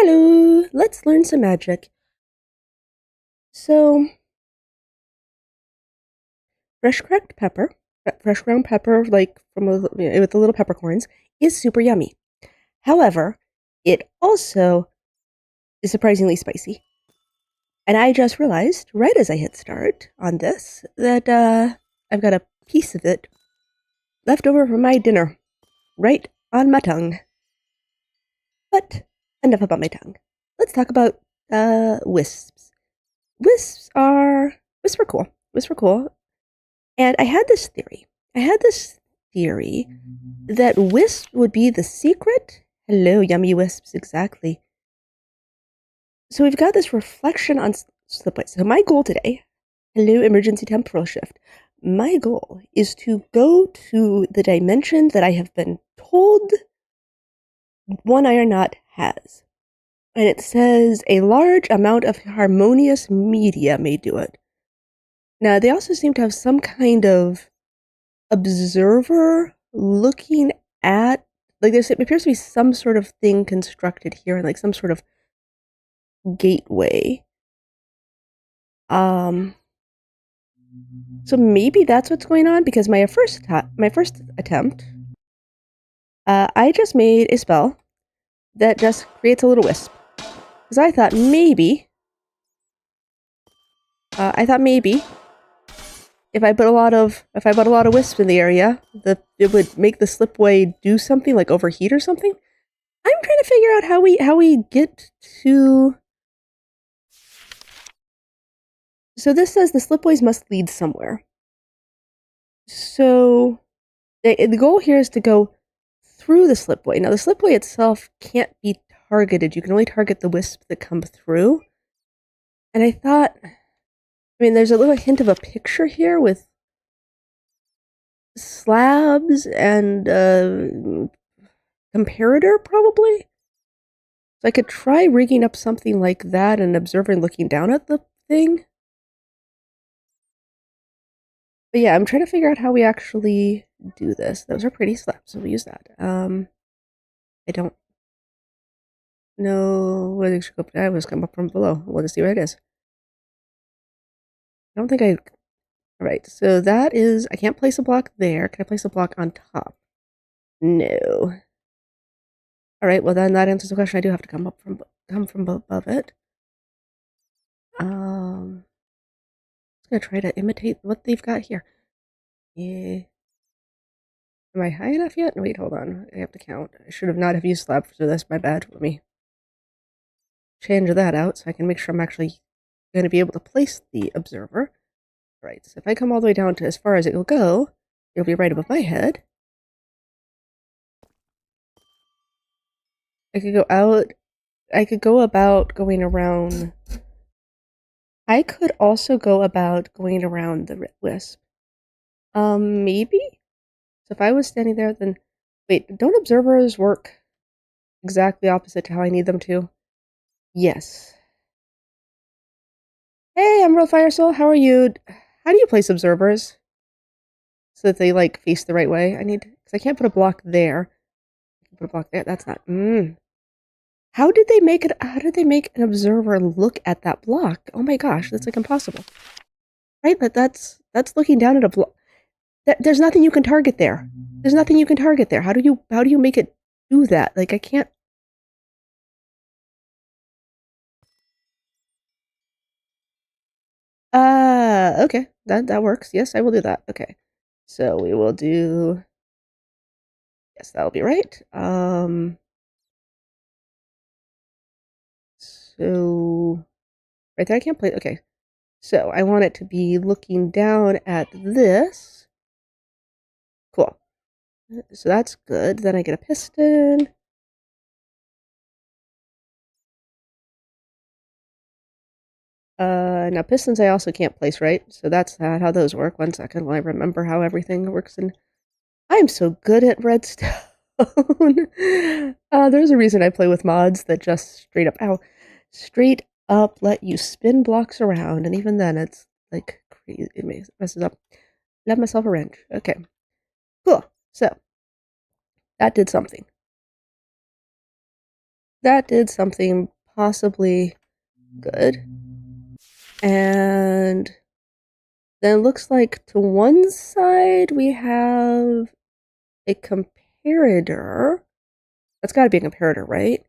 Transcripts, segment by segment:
Hello, let's learn some magic. So, fresh cracked pepper, fresh ground pepper, like with the little peppercorns, is super yummy. However, it also is surprisingly spicy. And I just realized, right as I hit start on this, that I've got a piece of it left over from my dinner, right on my tongue. But enough about my tongue. Let's talk about wisps. Wisps are cool. Wisps are cool. And I had this theory. That wisps would be the secret. Hello, yummy wisps, exactly. So we've got this reflection on slipways. So my goal today, hello, emergency temporal shift. My goal is to go to the dimension that I have been told One Iron Knot has. And it says a large amount of harmonious media may do it. Now, they also seem to have some kind of observer looking at, like, there appears to be some sort of thing constructed here, like some sort of gateway. So maybe that's what's going on, because my first attempt, I just made a spell that just creates a little wisp. Because I thought maybe if I put a lot of wisps in the area, it would make the slipway do something, like overheat or something. I'm trying to figure out how we get to. So this says the slipways must lead somewhere. So the goal here is to go through the slipway. Now the slipway itself can't be targeted. You can only target the wisps that come through. And I thought, there's a little hint of a picture here with slabs and comparator, probably. So I could try rigging up something like that and observing looking down at the thing. But yeah, I'm trying to figure out how we actually do this. Those are pretty slabs, so we use that. I don't know whether it should go. I was come up from below. We'll just see where it is. I don't think I. All right, so that is. I can't place a block there. Can I place a block on top? No. All right, well then that answers the question. I do have to come from above it. I'm just gonna try to imitate what they've got here. Yeah. Am I high enough yet? Wait, hold on. I have to count. I should have not have used slab for this. My bad. Let me change that out so I can make sure I'm actually going to be able to place the observer. All right, so if I come all the way down to as far as it will go, it'll be right above my head. I could go out. I could go about going around. I could also go about going around the wisp. Maybe? So if I was standing there, then... Wait, don't observers work exactly opposite to how I need them to? Yes. Hey, Emerald Fire Soul, how are you? How do you place observers? So that they, like, face the right way? Because I can't put a block there. I can put a block there. That's not... How did they make an observer look at that block? Oh my gosh, that's, like, impossible. Right? That's looking down at a block. There's nothing you can target there. There's nothing you can target there. How do you make it do that? Like, I can't... Okay. That works. Yes, I will do that. Okay. So we will do... Yes, that'll be right. So... Right there, I can't play... Okay. So I want it to be looking down at this. Cool. So that's good. Then I get a piston. Now pistons I also can't place, right? So that's how those work. 1 second while I remember how everything works. And I'm so good at redstone. There's a reason I play with mods that just straight up let you spin blocks around. And even then, it's like crazy. It messes up. Left myself a wrench. Okay. Cool. So that did something. that did something possibly good. And then it looks like to one side we have a comparator. That's got to be a comparator, right?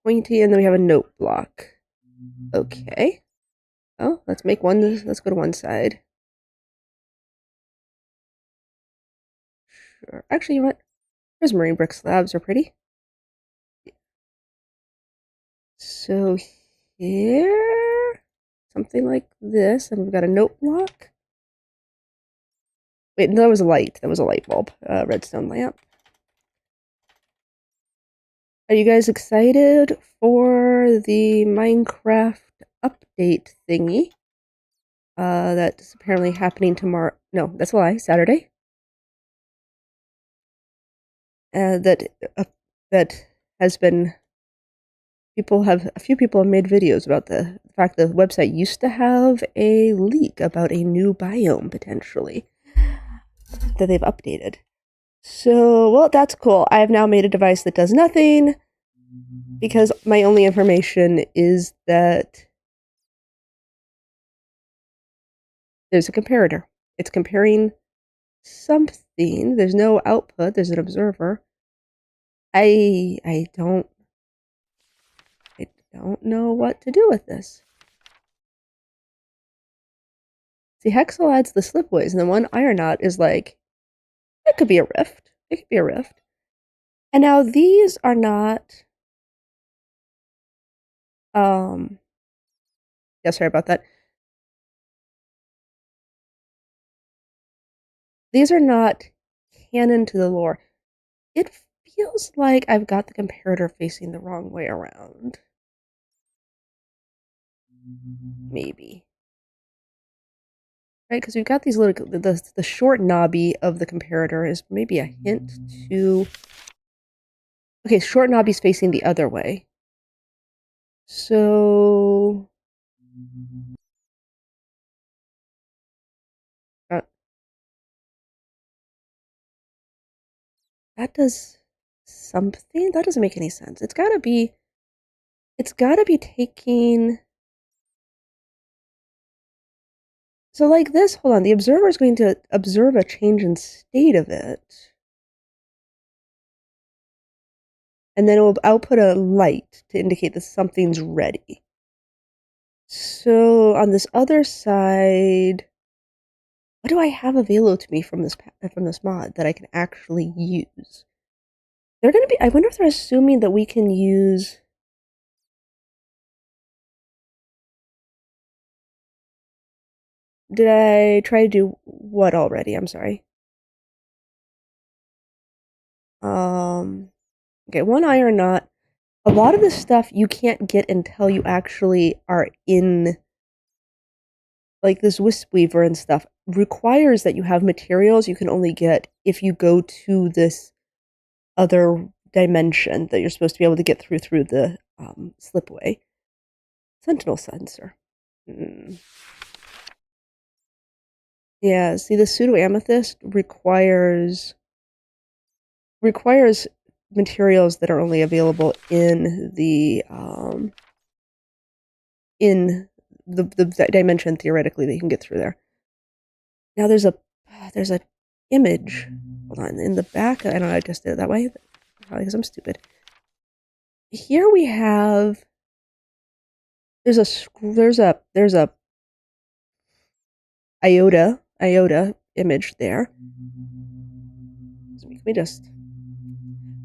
Pointy, and then we have a note block. Okay. Oh, let's go to one side. Sure. Actually, you know what? Those marine brick slabs are pretty. So here, something like this, and we've got a note block. Wait, no, that was a light. That was a light bulb, redstone lamp. Are you guys excited for the Minecraft update thingy? That's apparently happening tomorrow. No, that's a lie. Saturday. That has been. A few people have made videos about the fact the website used to have a leak about a new biome potentially that they've updated. So, well, that's cool. I have now made a device that does nothing because my only information is that there's a comparator. It's comparing something. There's no output. There's an observer. I don't know what to do with this. See, Hexel adds the slipways, and then one iron knot is like, it could be a rift. It could be a rift. And now these are not, yeah, sorry about that. These are not canon to the lore. It feels like I've got the comparator facing the wrong way around. Maybe. Right, because we've got these little, the short knobby of the comparator is maybe a hint to, okay, short knobby's facing the other way. So, that does something? That doesn't make any sense. It's gotta be taking, so like this, hold on, the observer is going to observe a change in state of it. And then it will output a light to indicate that something's ready. So on this other side, what do I have available to me from this mod that I can actually use? They're gonna be, I wonder if they're assuming that we can use, did I try to do what already? I'm sorry. Okay, one iron knot. A lot of this stuff you can't get until you actually are in, like this wisp weaver and stuff requires that you have materials you can only get if you go to this other dimension that you're supposed to be able to get through the slipway. Sentinel sensor. Yeah, see, the pseudo amethyst requires materials that are only available in the dimension theoretically that you can get through there. Now there's a image. Hold on, in the back. I don't know. I just did it that way. Probably because I'm stupid. Here we have. There's a iota image there. Let me just.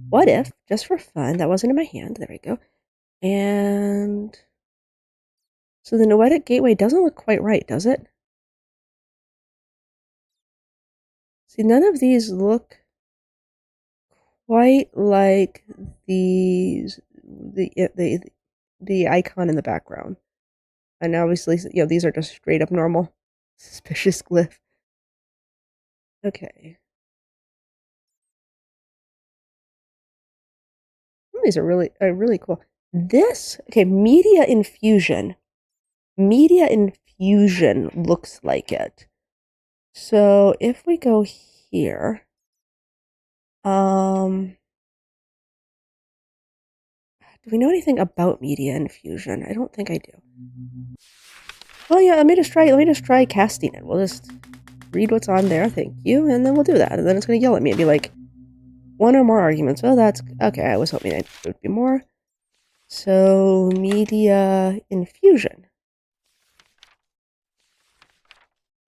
What if, just for fun, that wasn't in my hand? There we go. And so the Noetic Gateway doesn't look quite right, does it? See, none of these look quite like the icon in the background. And obviously, you know, these are just straight up normal suspicious glyph. Okay. These are really cool. This, okay, media infusion. Media infusion looks like it. So if we go here, do we know anything about media infusion? I don't think I do. Oh yeah, let me just try casting it. We'll just read what's on there, thank you, and then we'll do that. And then it's gonna yell at me and be like, one or more arguments. Well, that's okay. I was hoping it would be more. So, media infusion.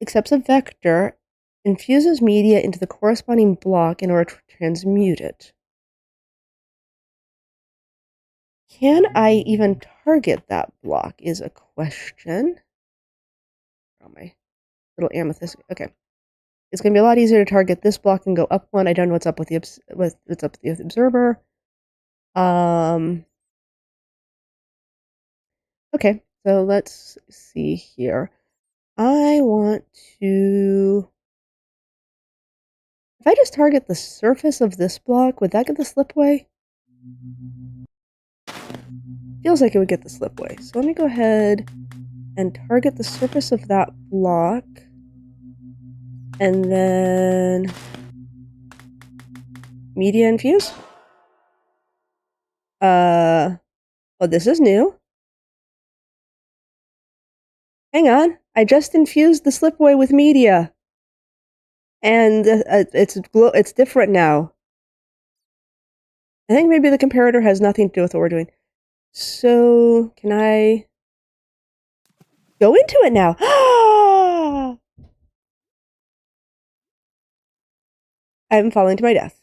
Accepts a vector, infuses media into the corresponding block in order to transmute it. Can I even target that block is a question. Oh, my little amethyst. Okay. It's going to be a lot easier to target this block and go up one. I don't know what's up with the observer. Okay, so let's see here. I want to... If I just target the surface of this block, would that get the slipway? Feels like it would get the slipway. So let me go ahead and target the surface of that block. And then... media infuse? Oh, this is new. Hang on. I just infused the slipway with media. And it's different now. I think maybe the comparator has nothing to do with what we're doing. So, can I go into it now? I'm falling to my death.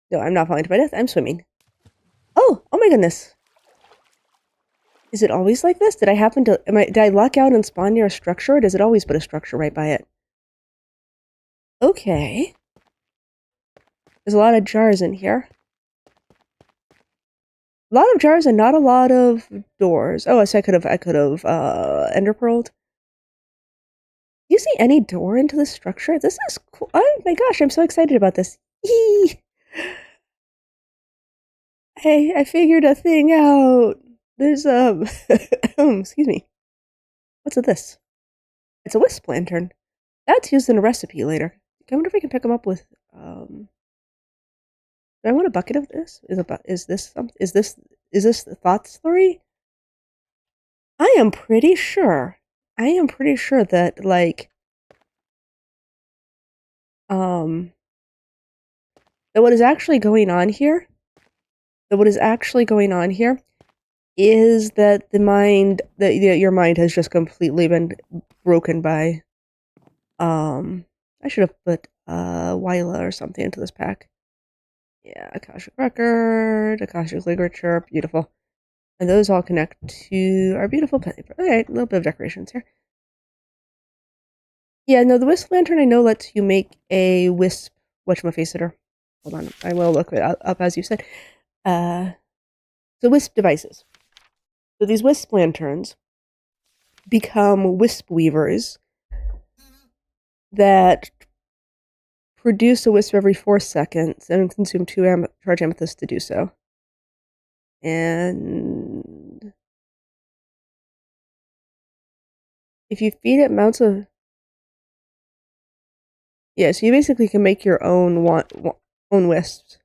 No, I'm not falling to my death. I'm swimming. Oh my goodness. Is it always like this? Did I happen to... did I luck out and spawn near a structure, or does it always put a structure right by it? Okay. There's a lot of jars in here. A lot of jars and not a lot of doors. Oh, so I could have ender pearled. Do you see any door into this structure? This is cool. Oh my gosh, I'm so excited about this. Yee! Hey, I figured a thing out. There's, excuse me. What's this? It's a wisp lantern. That's used in a recipe later. I wonder if I can pick them up with, do I want a bucket of this? Is this the thought slurry? I am pretty sure that, like, that what is actually going on here is that your mind has just completely been broken by, I should have put, Wyla or something into this pack. Yeah, Akashic Record, Akashic Literature, beautiful. And those all connect to our beautiful pen. Alright, a little bit of decorations here. Yeah, no, the Wisp Lantern I know lets you make a Wisp whatchamafaceiter. Hold on, I will look it up as you said. So Wisp devices. So these Wisp Lanterns become Wisp Weavers that produce a wisp every 4 seconds and consume 2 charge amethysts to do so. And if you feed it amounts of... Yeah, so you basically can make your own wisps.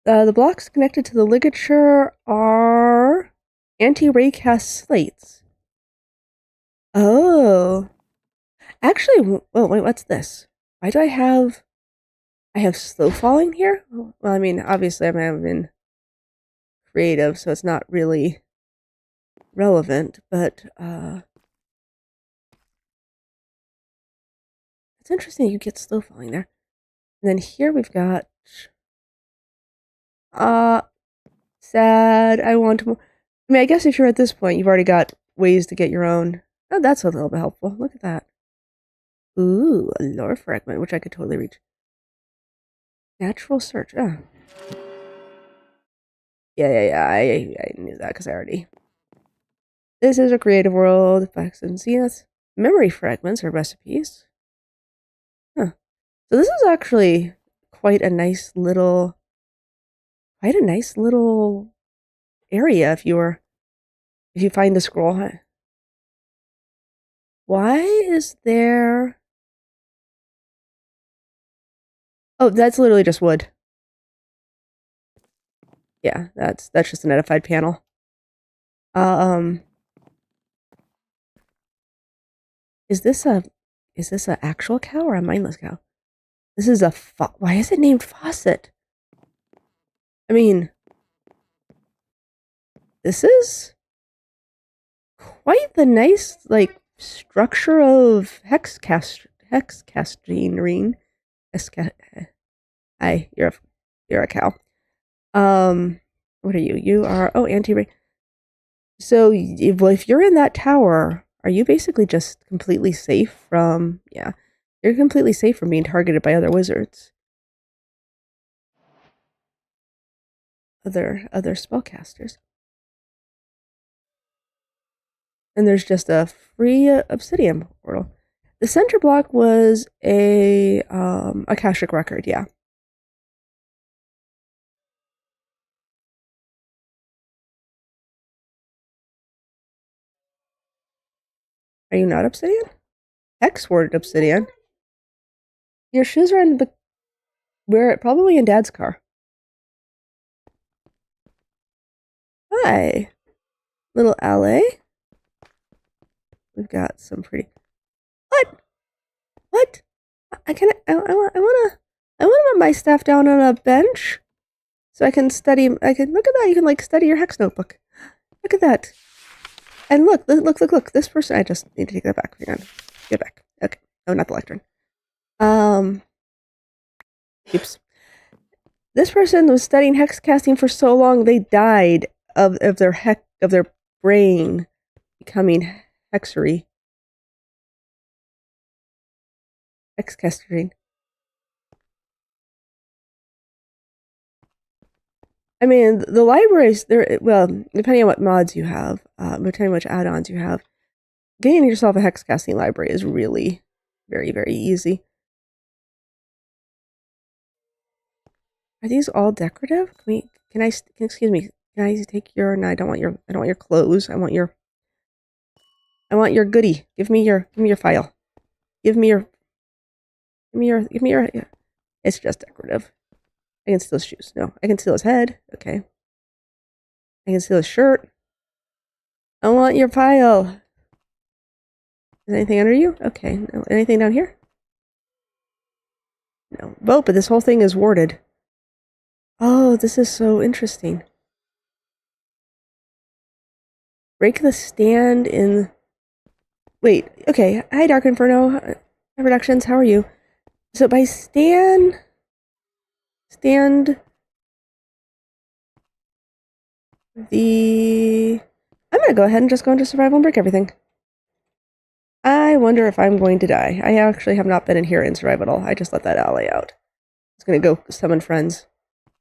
The blocks connected to the ligature are anti-raycast slates. Oh. Actually, oh wait, what's this? Why do I have slow falling here? Well, I mean, obviously I'm having creative, so it's not really relevant, but it's interesting you get slow falling there. And then here we've got sad. I want more. I mean, I guess if you're at this point, you've already got ways to get your own. Oh, that's a little bit helpful. Look at that. Ooh, a lore fragment, which I could totally reach. Natural search. Oh. Yeah. I knew that because I already. This is a creative world. Facts and see that's memory fragments or recipes. Huh. So this is actually quite a nice little area if you find the scroll. Why is there... Oh, that's literally just wood. Yeah, that's just an edified panel. Is this a actual cow or a mindless cow? This is a why is it named Faucet? I mean, this is quite the nice, like, structure of hex casting. Hi, you're a cow. What are you? You are anti-ray. So if you're in that tower, are you basically just completely safe from? Yeah, you're completely safe from being targeted by other wizards, other spellcasters. And there's just a free obsidian portal. The center block was a Akashic record, yeah. Are you not obsidian? Hex worded obsidian. Your shoes are in probably in Dad's car. Hi, little LA. We've got some pretty. What? I wanna put my stuff down on a bench so I can study. I can look at that. You can like study your hex notebook. Look at that. And look. This person. I just need to take that back. Hang on. Get back. Okay. Oh, not the lectern. Oops. This person was studying hex casting for so long they died of their brain becoming hexery. Hex casting. I mean, the libraries, well, depending on what mods you have, depending on which add-ons you have, getting yourself a hex casting library is really very, very easy. Are these all decorative? Excuse me, can I take your, no, I don't want your clothes. I want your goodie. Give me your file. Give me your, yeah. It's just decorative. I can steal his shoes. No, I can steal his head. Okay. I can steal his shirt. I want your pile. Is anything under you? Okay. No. Anything down here? No. Oh, but this whole thing is warded. Oh, this is so interesting. Break the stand in... Wait, okay. Hi, Dark Inferno. Productions, how are you? So by stand... I'm gonna go ahead and just go into survival and break everything. I wonder if I'm going to die. I actually have not been in here in survival at all. I just let that ally out. I was gonna go summon friends.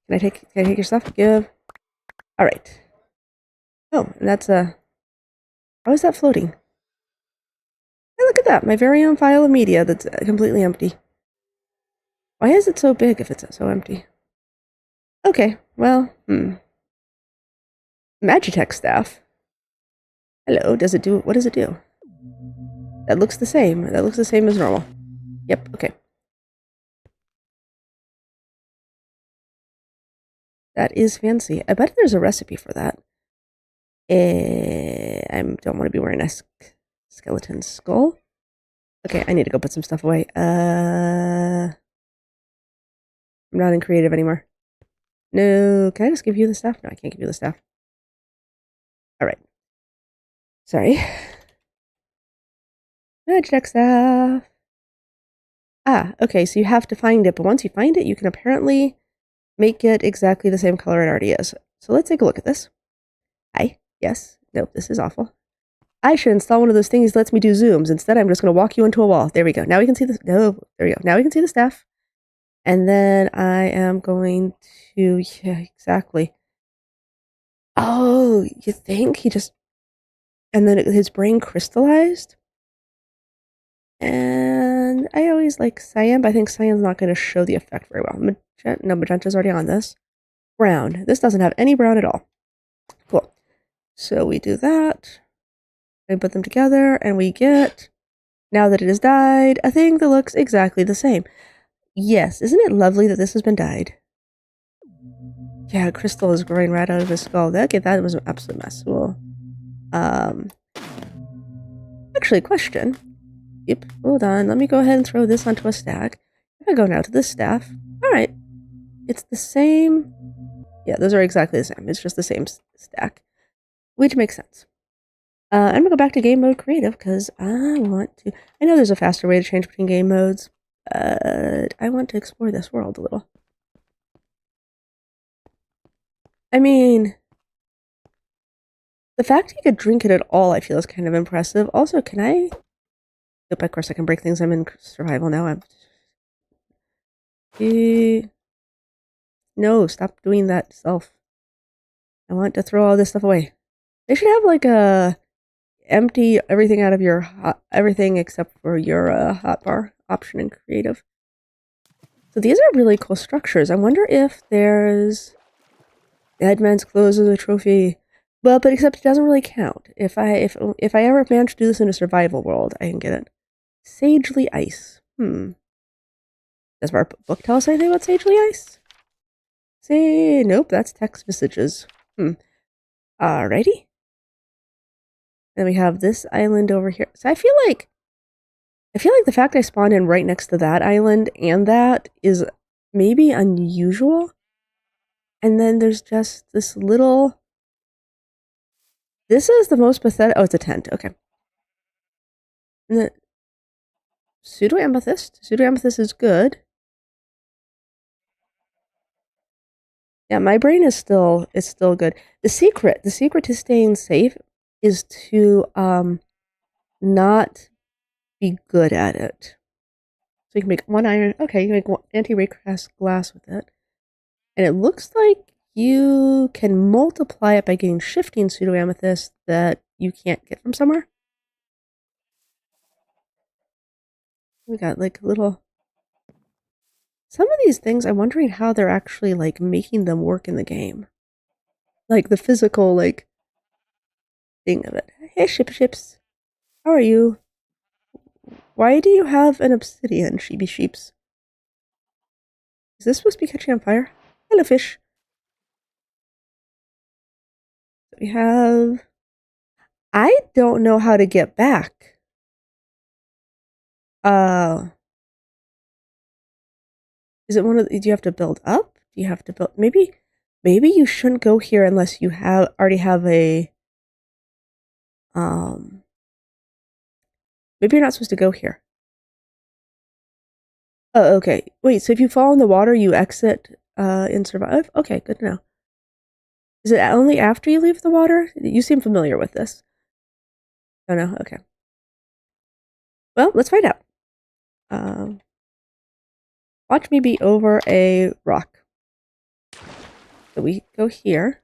Can I take your stuff? Give. Alright. Oh, and that's how is that floating? Hey, look at that! My very own file of media that's completely empty. Why is it so big if it's so empty? Okay, well, Magitech staff. Hello, what does it do? That looks the same. That looks the same as normal. Yep, okay. That is fancy. I bet there's a recipe for that. I don't want to be wearing a skeleton skull. Okay, I need to go put some stuff away. I'm not in creative anymore. No, can I just give you the stuff? No, I can't give you the stuff. Alright. Sorry. Magic stuff. Ah, okay, so you have to find it, but once you find it, you can apparently make it exactly the same color it already is. So let's take a look at this. Hi. Yes. Nope, this is awful. I should install one of those things that lets me do zooms. Instead, I'm just going to walk you into a wall. There we go. Now we can see the... No, there we go. Now we can see the staff. And then I am going to... Yeah, exactly. Oh, you think? He just... And then his brain crystallized? And I always like cyan, but I think cyan's not going to show the effect very well. No, magenta's already on this. Brown. This doesn't have any brown at all. Cool. So we do that. And put them together, and we get, now that it has dyed, a thing that looks exactly the same. Yes, isn't it lovely that this has been dyed? Yeah, crystal is growing right out of his skull. Okay, that was an absolute mess. Well, actually, question. Yep, hold on. Let me go ahead and throw this onto a stack. If I go now to this staff, all right, it's the same. Yeah, those are exactly the same. It's just the same stack, which makes sense. I'm gonna go back to game mode creative because I want to. I know there's a faster way to change between game modes, but I want to explore this world a little. I mean, the fact you could drink it at all, I feel, is kind of impressive. Also, can I? Yep, of course I can break things. I'm in survival now. No, stop doing that, self. I want to throw all this stuff away. They should have like a empty everything out of your everything except for your hotbar option in creative. So these are really cool structures. I wonder if there's Deadman's Clothes as a trophy. Well, but except it doesn't really count. If I ever manage to do this in a survival world, I can get it. Sagely Ice. Does our book tell us anything about Sagely Ice? Say nope, that's text messages. Alrighty. Then we have this island over here. So I feel like the fact I spawned in right next to that island and that is maybe unusual. And then there's just this little. This is the most pathetic. Oh, it's a tent. Okay. And the pseudo amethyst. Pseudo amethyst is good. Yeah, my brain is still good. The secret to staying safe is to not be good at it. So you can make one iron. Okay, you can make anti-ray glass with it. And it looks like you can multiply it by getting shifting pseudo amethyst that you can't get from somewhere. We got like little. Some of these things, I'm wondering how they're actually like making them work in the game. Like the physical like thing of it. Hey, ships. How are you? Why do you have an obsidian, sheepy sheeps? Is this supposed to be catching on fire? Hello, fish. We have. I don't know how to get back. Is it one of the, do you have to build up? Do you have to build maybe you shouldn't go here unless you already have a maybe you're not supposed to go here. Oh, okay. Wait, so if you fall in the water you exit in survive? Okay, good to know. Is it only after you leave the water? You seem familiar with this. Oh no, okay. Well, let's find out. Watch me be over a rock. So we go here.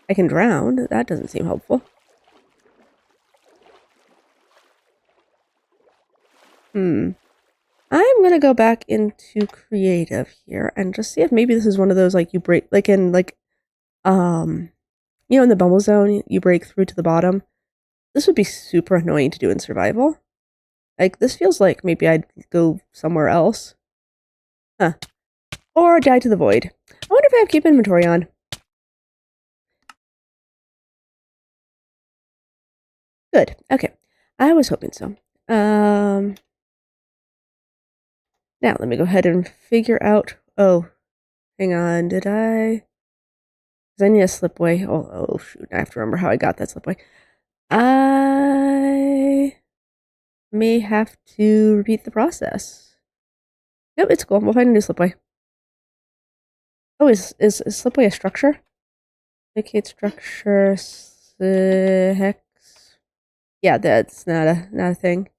I can drown. That doesn't seem helpful. I'm gonna go back into creative here and just see if maybe this is one of those like you break like in like you know in the bubble zone you break through to the bottom. This would be super annoying to do in survival. Like this feels like maybe I'd go somewhere else. Huh. Or die to the void. I wonder if I have keep inventory on. Good. Okay. I was hoping so. Now let me go ahead and figure out. Oh, hang on. Did I? Because I need a slipway. Oh shoot! I have to remember how I got that slipway. I may have to repeat the process. Nope, it's cool. We'll find a new slipway. Oh, is slipway a structure? Indicate structure. Hex. Yeah, that's not a thing.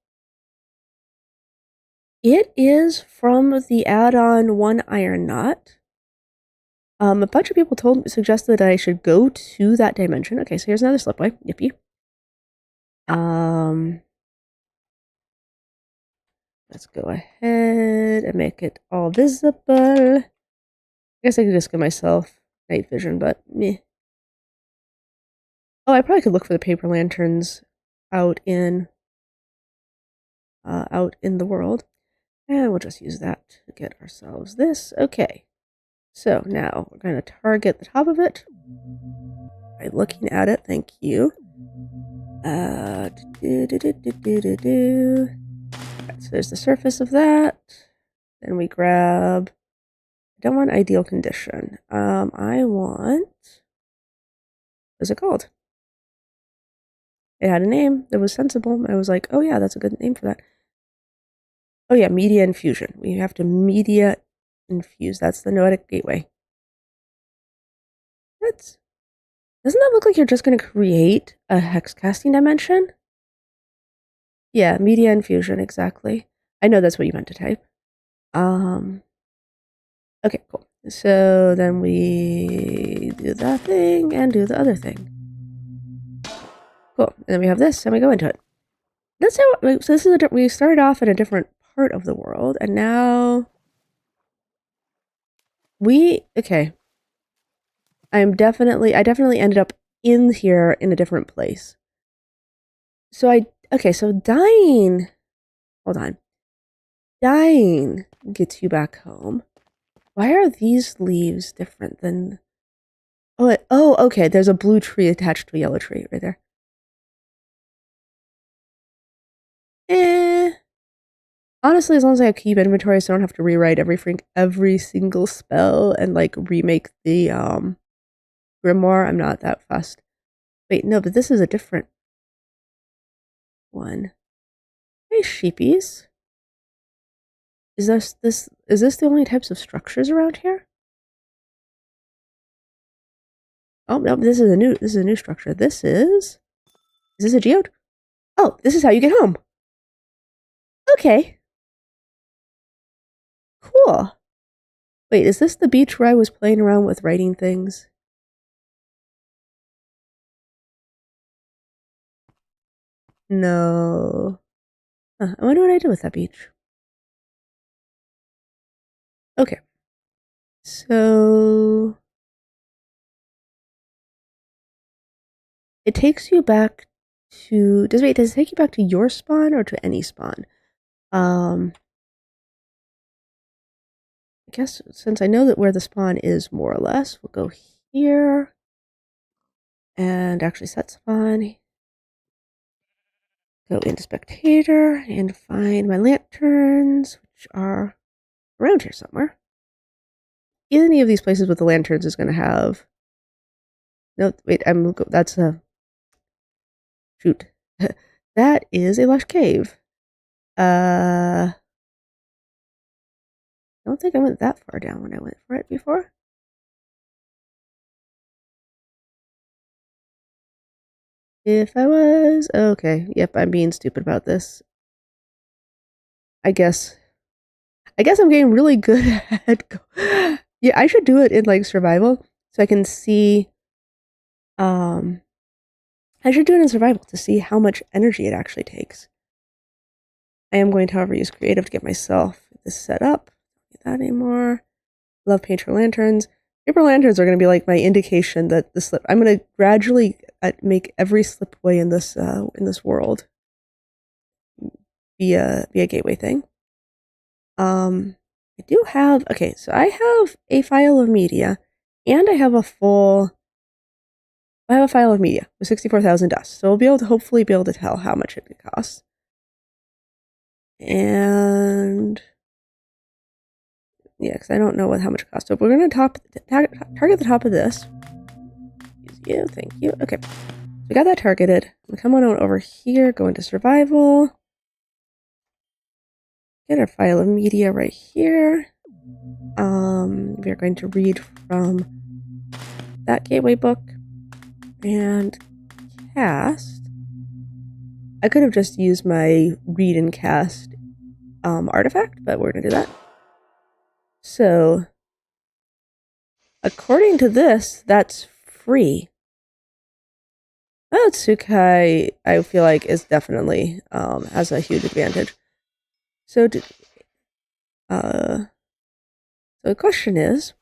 It is from the add-on One Iron Knot. A bunch of people suggested that I should go to that dimension. Okay, so here's another slipway. Yippee. Let's go ahead and make it all visible. I guess I could just give myself night vision, but meh. Oh, I probably could look for the paper lanterns out in the world. And we'll just use that to get ourselves this. Okay. So now we're going to target the top of it by looking at it. Thank you. Right, so there's the surface of that. Then we grab. I don't want ideal condition. I want. What's it called? It had a name that was sensible. I was like, oh yeah, that's a good name for that. Oh yeah, media infusion. We have to media infuse. That's the noetic gateway. Doesn't that look like you're just going to create a hex casting dimension? Yeah, media infusion, exactly. I know that's what you meant to type. Okay, cool. So then we do that thing and do the other thing. Cool. And then we have this and we go into it. Let's say, so this is we started off in a different part of the world and now okay. I definitely ended up in here in a different place. So so dying, hold on. Dying gets you back home. Why are these leaves different than, oh, okay, there's a blue tree attached to a yellow tree right there. Honestly, as long as I keep inventory so I don't have to rewrite every single spell and like remake the grimoire, I'm not that fussed. Wait, no, but this is a different one. Hey, sheepies. Is this the only types of structures around here? Oh no, this is a new structure. Is this a geode? Oh, this is how you get home. Okay. Cool. Wait, is this the beach where I was playing around with writing things? No. Huh, I wonder what I did with that beach. Okay. So it takes you back to does it take you back to your spawn or to any spawn? I guess since I know that where the spawn is more or less, we'll go here and actually set spawn. Go into spectator and find my lanterns, which are around here somewhere. Any of these places with the lanterns is going to have. No, wait, that's a. Shoot. That is a lush cave. I don't think I went that far down when I went for it before. If I was. Okay, yep, I'm being stupid about this. I guess I'm getting really good at. Yeah, I should do it in like survival so I can see. I should do it in survival to see how much energy it actually takes. I am going to, however, use creative to get myself this set up. Don't need that anymore. Love paper lanterns. Paper lanterns are going to be like my indication that the slip. I'm going to gradually make every slipway in this world be a gateway thing. I do have so I have a file of media, and I have a file of media with 64,000 dust, so we'll be able to hopefully be able to tell how much it costs. And yeah, because I don't know how much it costs. So we're going to target the top of this. Use you, thank you. Okay, so we got that targeted. We come on over here, go into survival. Get our file of media right here. We are going to read from that gateway book and cast. I could have just used my read and cast artifact, but we're going to do that. So, according to this, that's free. Tsukai, I feel like, is definitely has a huge advantage. So, so the question is,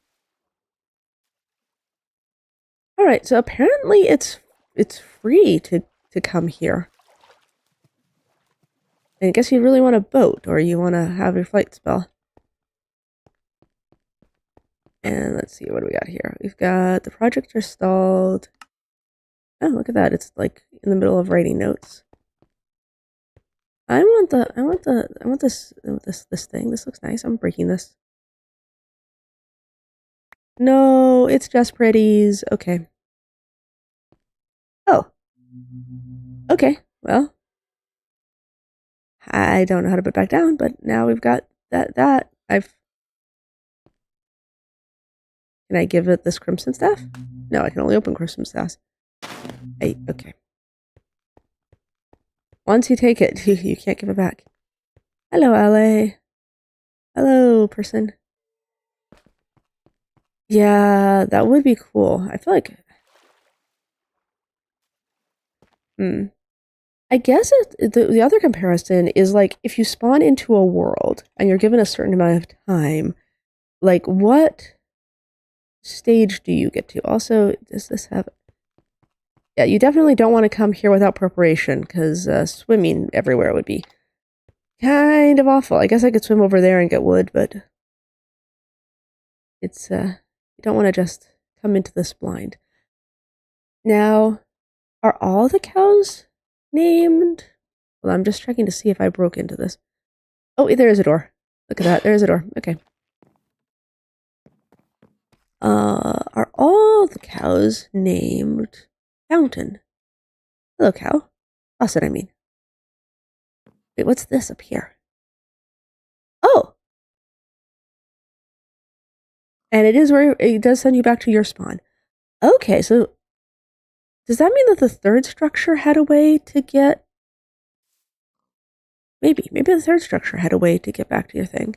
all right. So apparently, it's free to come here. And I guess you really want a boat, or you want to have your flight spell. And let's see, what do we got here? We've got the projects are stalled. Oh, look at that. It's like in the middle of writing notes. I want this thing. This looks nice. I'm breaking this. No, it's just pretties. Okay. Oh. Okay. Well, I don't know how to put it back down, but now we've got that. Can I give it this crimson staff? No, I can only open crimson staffs. Okay. Once you take it, you can't give it back. Hello, LA. Hello, person. Yeah, that would be cool. I feel like... I guess the other comparison is like if you spawn into a world and you're given a certain amount of time, like what stage do you get to? Also, does this have... Yeah, you definitely don't want to come here without preparation because swimming everywhere would be kind of awful. I guess I could swim over there and get wood, but it's you don't want to just come into this blind. Now, are all the cows named? Well, I'm just checking to see if I broke into this. Oh, there is a door. Look at that. There's a door. Okay. Are all the cows named Fountain? Hello, cow. Faucet, I mean. Wait, what's this up here? Oh! And it is where it does send you back to your spawn. Okay, so does that mean that the third structure had a way to get... Maybe the third structure had a way to get back to your thing.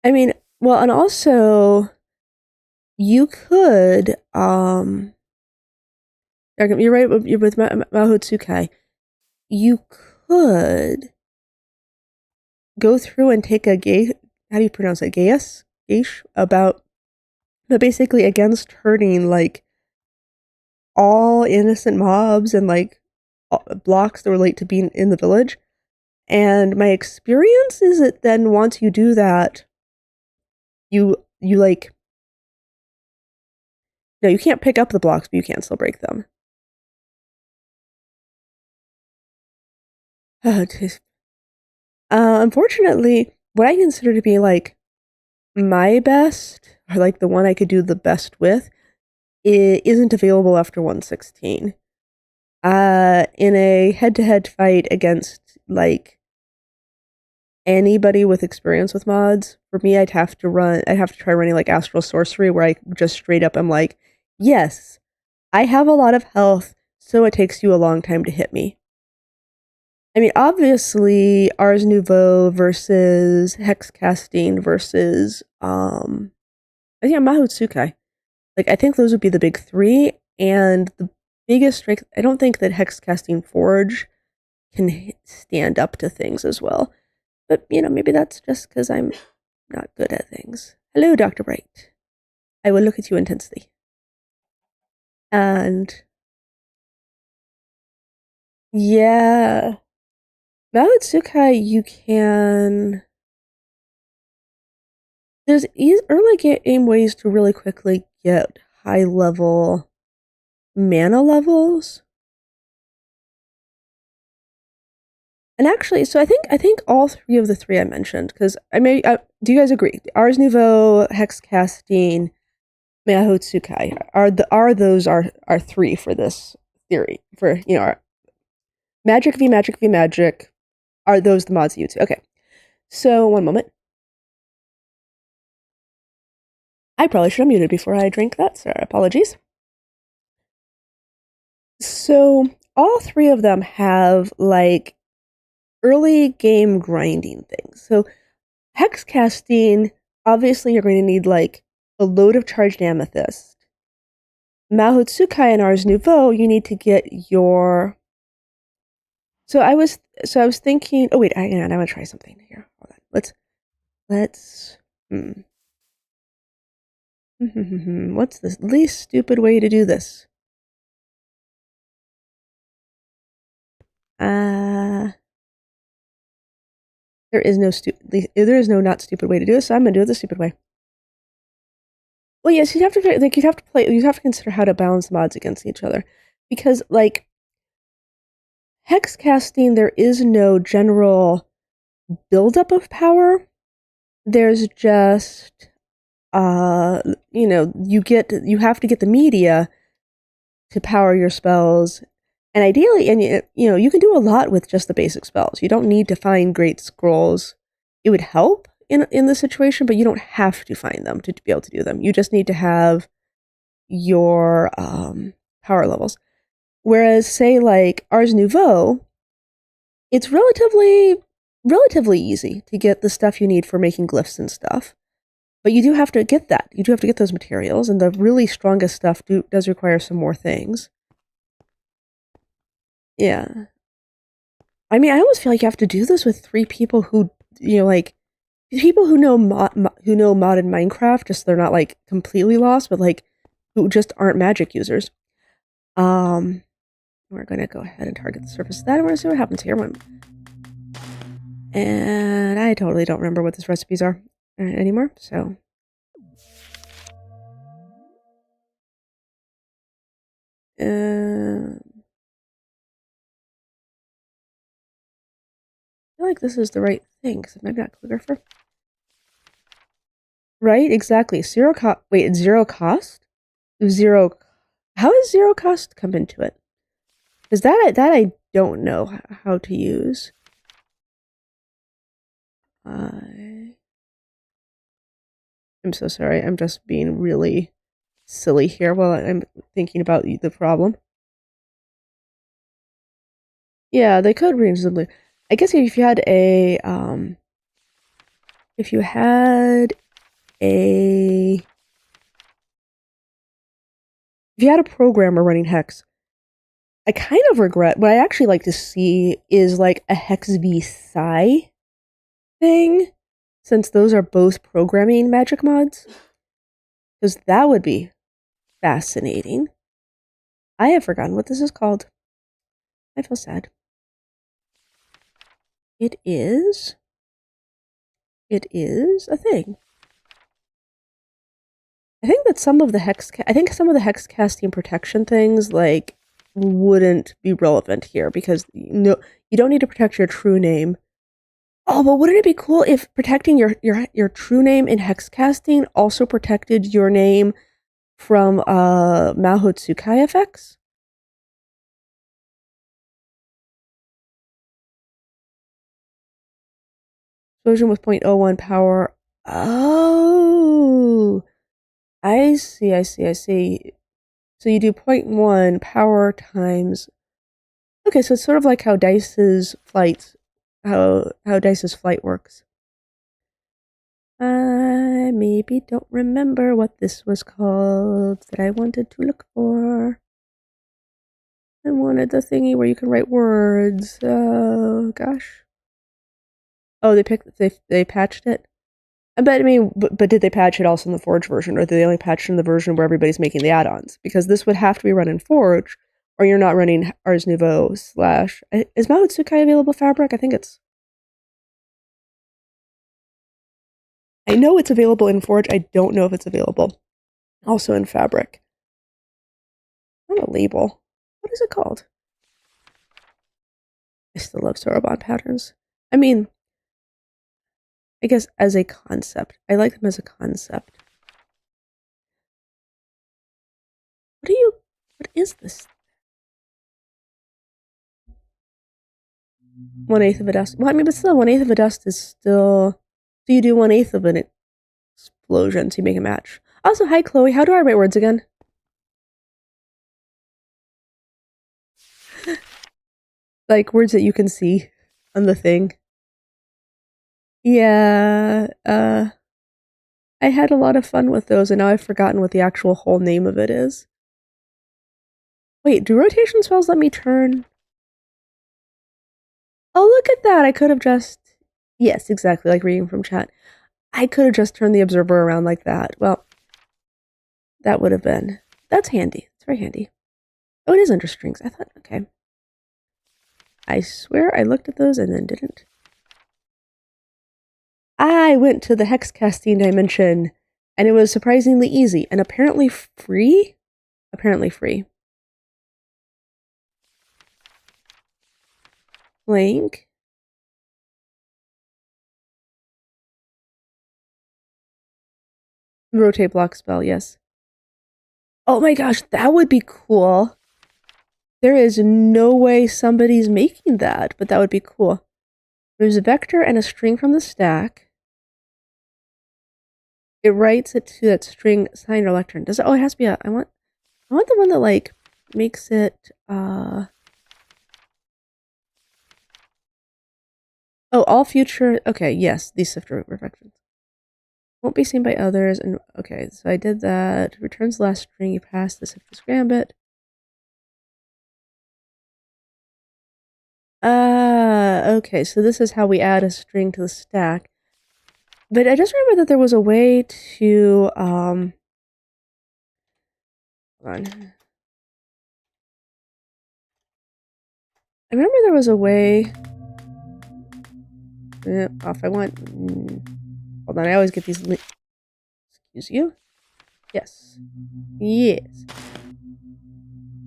I mean, well, and also you could you're right, you're with Mahotsukai. You could go through and take a how do you pronounce it? Geish about, but basically against hurting like all innocent mobs and like blocks that relate to being in the village. And my experience is that then once you do that, you like, no, you can't pick up the blocks, but you can still break them. Unfortunately, what I consider to be like my best, or like the one I could do the best with, it isn't available after 116. In a head-to-head fight against like anybody with experience with mods, for me, I'd have to try running like Astral Sorcery, where I just straight up am like, yes, I have a lot of health, so it takes you a long time to hit me. I mean, obviously, Ars Nouveau versus Hex Casting versus, Mahotsukai. Like, I think those would be the big three, and the biggest strength, I don't think that Hex Casting Forge can stand up to things as well. But, maybe that's just because I'm not good at things. Hello, Dr. Bright. I will look at you intensely. And... yeah... Mahotsukai, you can... There's early game ways to really quickly get high-level mana levels. And actually, so I think all three of the three I mentioned, because do you guys agree? Ars Nouveau, Hex Casting, Mahotsukai are three for this theory. For, Magic v Magic v Magic, are those the mods you use? Okay. So, one moment. I probably should have muted before I drank that, so apologies. So, all three of them have, like, early game grinding things. So, Hex Casting, obviously you're going to need, like, a load of charged amethyst. Mahotsukai and Ars Nouveau, you need to get your... So I was thinking... Oh, wait, hang on, I'm going to try something here. Hold on. Let's... What's the least stupid way to do this? There is no not stupid way to do this, so I'm gonna do it the stupid way. Well, yes, you'd have to consider how to balance mods against each other. Because, like, Hex Casting, there is no general buildup of power. There's just, you have to get the media to power your spells. And ideally, you can do a lot with just the basic spells. You don't need to find great scrolls. It would help in the situation, but you don't have to find them to be able to do them. You just need to have your power levels. Whereas, say, like Ars Nouveau, it's relatively easy to get the stuff you need for making glyphs and stuff. But you do have to get that. You do have to get those materials, and the really strongest stuff does require some more things. Yeah. I mean, I almost feel like you have to do this with 3 people who, like, people who know modded Minecraft, just they're not, like, completely lost, but, like, who just aren't magic users. We're gonna go ahead and target the surface of that, and we're gonna see what happens here. And I totally don't remember what these recipes are anymore, so... I feel like this is the right thing, because maybe not calligrapher. Right? Exactly. Zero cost. Wait, it's zero cost? Zero. How does zero cost come into it? Because that I don't know how to use. I'm so sorry. I'm just being really silly here while I'm thinking about the problem. Yeah, they could reasonably. I guess if you had a if you had a programmer running Hex, I kind of regret. What I actually like to see is like a Hex v Psi thing, since those are both programming magic mods, because that would be fascinating. I have forgotten what this is called. I feel sad. It is a thing. I think that some of the hex casting protection things, like, wouldn't be relevant here, because you don't need to protect your true name. Oh, but wouldn't it be cool if protecting your true name in hex casting also protected your name from Mahotsukai effects? Explosion with 0.01 power. Oh, I see. So you do 0.1 power times. Okay, so it's sort of like how Dice's flight works. I maybe don't remember what this was called that I wanted to look for. I wanted the thingy where you can write words. Oh gosh. Oh, they patched it. But I mean, but did they patch it also in the Forge version, or did they only patch it in the version where everybody's making the add-ons? Because this would have to be run in Forge, or you're not running Ars Nouveau / is Mahotsukai available Fabric? I think it's... I know it's available in Forge. I don't know if it's available also in Fabric. Not a label. What is it called? I still love Soroban patterns. I mean, I guess as a concept. I like them as a concept. What is this? 1/8 of a dust. Well, I mean, but still, 1/8 of a dust is still... So you do 1/8 of an explosion, so you make a match. Also, hi Chloe, how do I write words again? Like, words that you can see on the thing. Yeah, I had a lot of fun with those, and now I've forgotten what the actual whole name of it is. Wait, do rotation spells let me turn? Oh, look at that! I could have just... Yes, exactly, like reading from chat. I could have just turned the observer around like that. Well, that would have been... That's handy. It's very handy. Oh, it is under strings. I thought, okay. I swear I looked at those and then didn't. I went to the Hex Casting dimension, and it was surprisingly easy, and apparently free? Apparently free. Link. Rotate block spell, yes. Oh my gosh, that would be cool. There is no way somebody's making that, but that would be cool. There's a vector and a string from the stack. It writes it to that string signed or lectern. Does it? Oh, it has to be a. I want the one that like makes it. Oh, all future. Okay, yes, these sifter reflections won't be seen by others. And okay, so I did that. Returns the last string you passed the sifter's gambit. Okay, so this is how we add a string to the stack. But I just remember that there was a way to, hold on. I remember there was a way, off I went, hold on, I always get these, excuse you? Yes. Yes.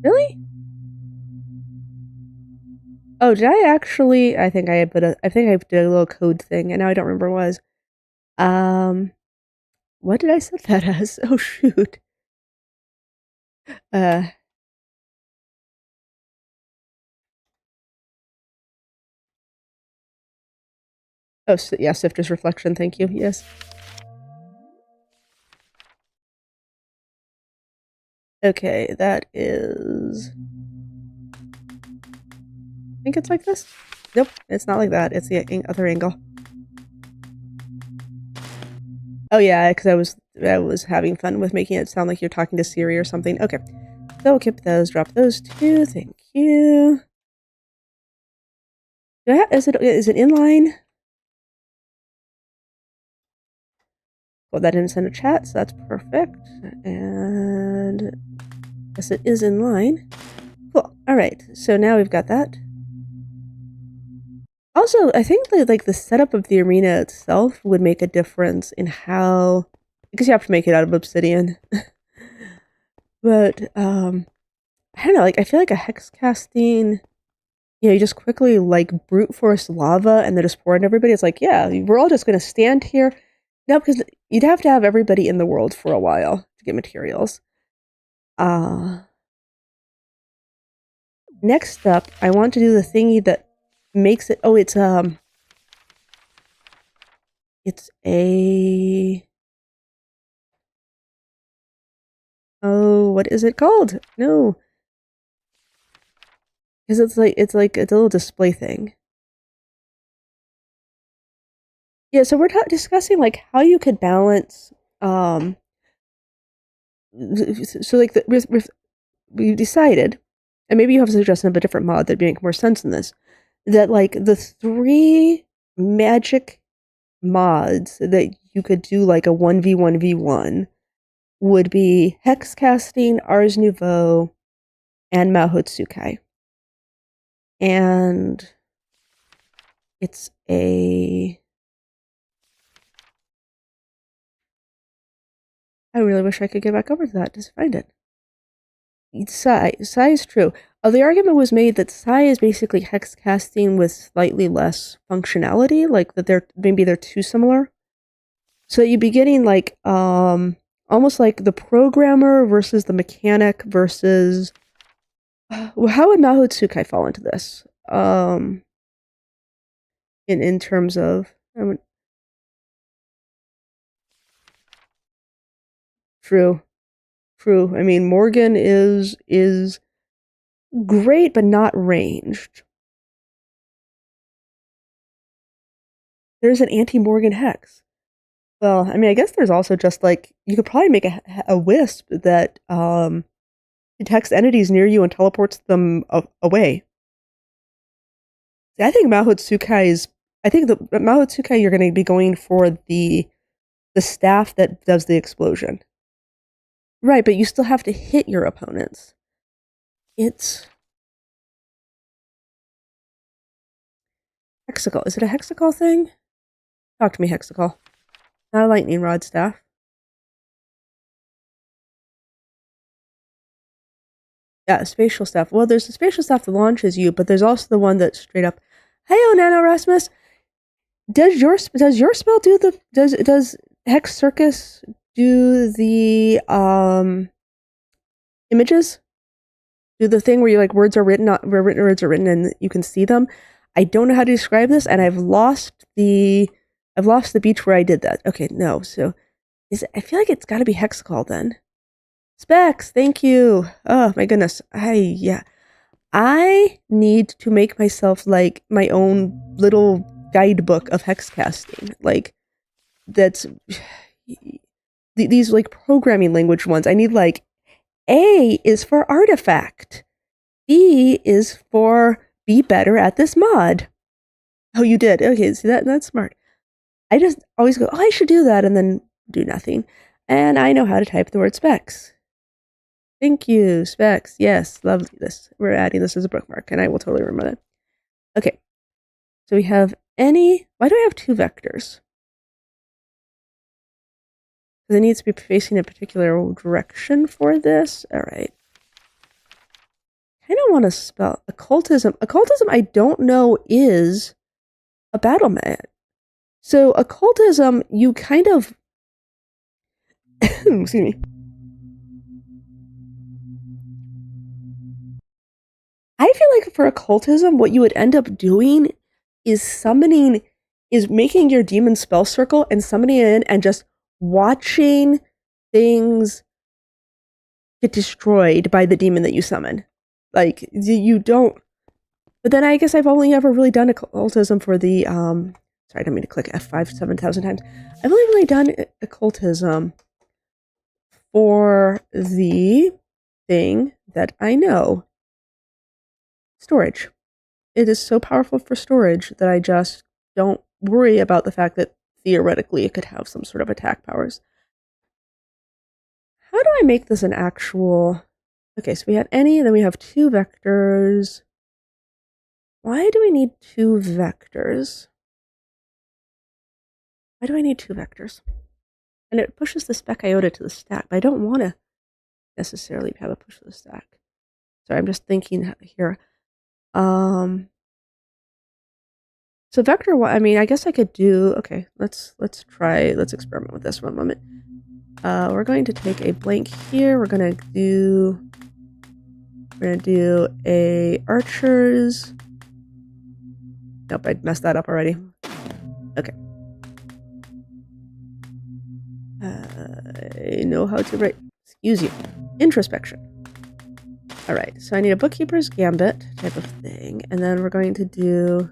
Really? Oh, did I actually, I think I did a little code thing, and now I don't remember what it was. What did I set that as? Oh, shoot. Oh, so, yeah, Sifter's Reflection, thank you, yes. Okay, that is... I think it's like this? Nope, it's not like that. It's the other angle. Oh yeah, because I was having fun with making it sound like you're talking to Siri or something. Okay, so we'll keep those, drop those two, thank you. Is it inline? Well, that didn't send a chat, so that's perfect. And yes, it is inline. Cool. All right, so now we've got that. Also, I think that like the setup of the arena itself would make a difference in how, because you have to make it out of obsidian. But I don't know, like I feel like a hex casting, you just quickly like brute force lava and then just pour on everybody. It's like, yeah, we're all just gonna stand here. No, because you'd have to have everybody in the world for a while to get materials. Next up, I want to do the thingy that makes it, oh, it's a, oh, what is it called? No. Because it's a little display thing. Yeah, so we're discussing like how you could balance, so like we decided, and maybe you have a suggestion of a different mod that'd make more sense in this, that like the 3 magic mods that you could do like a 1v1v1 would be Hex Casting, Ars Nouveau, and Mahotsukai. And it's a... I really wish I could get back over to that to find it. Sai is true. The argument was made that Sai is basically hex casting with slightly less functionality, like that maybe they're too similar. So you'd be getting like almost like the programmer versus the mechanic versus well, how would Mahotsukai fall into this? In terms of true. True. I mean Morgan is great but not ranged. There's an anti-Morgan hex. Well, I mean, I guess there's also just like you could probably make a wisp that detects entities near you and teleports them away. I think Mahotsukai you're going to be going for the staff that does the explosion. Right, but you still have to hit your opponents. It's Hexical. Is it a Hexical thing? Talk to me, Hexacle. Not a lightning rod staff. Yeah, spatial staff. Well, there's the spatial staff that launches you, but there's also the one that's straight up. Hey, Nano Rasmus. Does your spell do the does Hex Circus do the images? Do the thing where you like words are written and you can see them? I don't know how to describe this, and I've lost the beach where I did that. Okay, no. So I feel like it's got to be Hexacall then. Specs, thank you. Oh my goodness. I need to make myself like my own little guidebook of hex casting. Like that's these like programming language ones. I need like A is for artifact. B is for be better at this mod. Oh, you did. Okay, see that's smart. I just always go, oh, I should do that, and then do nothing. And I know how to type the word specs. Thank you, specs. Yes, lovely. This we're adding this as a bookmark, and I will totally remember that. Okay, so we have any. Why do I have 2 vectors? Because it needs to be facing a particular direction for this. All right. I don't want to spell occultism. Occultism, I don't know, is a battle mat. So occultism, you kind of excuse me. I feel like for occultism, what you would end up doing is making your demon spell circle and summoning it in and just watching things get destroyed by the demon that you summon. Like, you don't. But then I guess I've only ever really done occultism for the, sorry, I don't mean to click F5 7,000 times. I've only really done occultism for the thing that I know. Storage. It is so powerful for storage that I just don't worry about the fact that theoretically it could have some sort of attack powers. How do I make this an actual... Okay, so we had any, and then we have 2 vectors. Why do we need 2 vectors? Why do I need 2 vectors? And it pushes the spec iota to the stack, but I don't want to necessarily have it push to the stack. So I'm just thinking here. So vector 1, I mean, I guess I could do, okay, let's experiment with this 1 moment. We're going to take a blank here. We're gonna do a archers. Nope, I messed that up already. Okay. I know how to write. Excuse you. Introspection. All right, so I need a bookkeeper's gambit type of thing, and then we're going to do.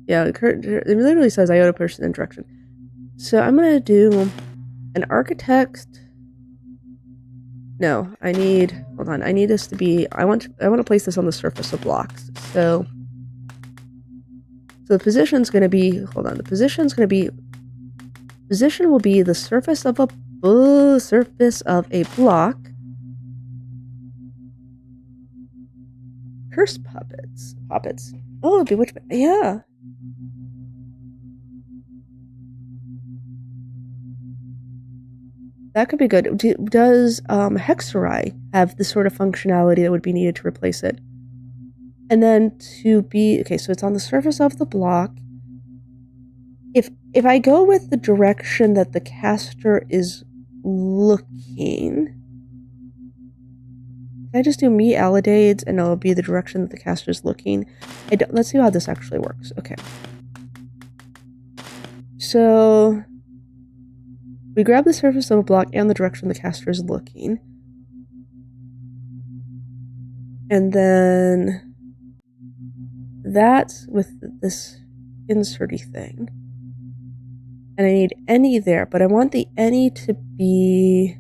Yeah, it literally says iota person and direction. So I'm gonna do an architect. No, I need. Hold on. I need this to be. I want to place this on the surface of blocks. So the position's gonna be. Hold on. The position's gonna be. Position will be the surface of a block. Curse puppets. Oh, bewitchment. Yeah. That could be good. Does Hexerai have the sort of functionality that would be needed to replace it? And then to be... Okay, so it's on the surface of the block. If I go with the direction that the caster is looking... Can I just do me Alidades and it'll be the direction that the caster is looking? Let's see how this actually works. Okay. So... we grab the surface of a block and the direction the caster is looking. And then that's with this inserty thing. And I need any there, but I want the any to be...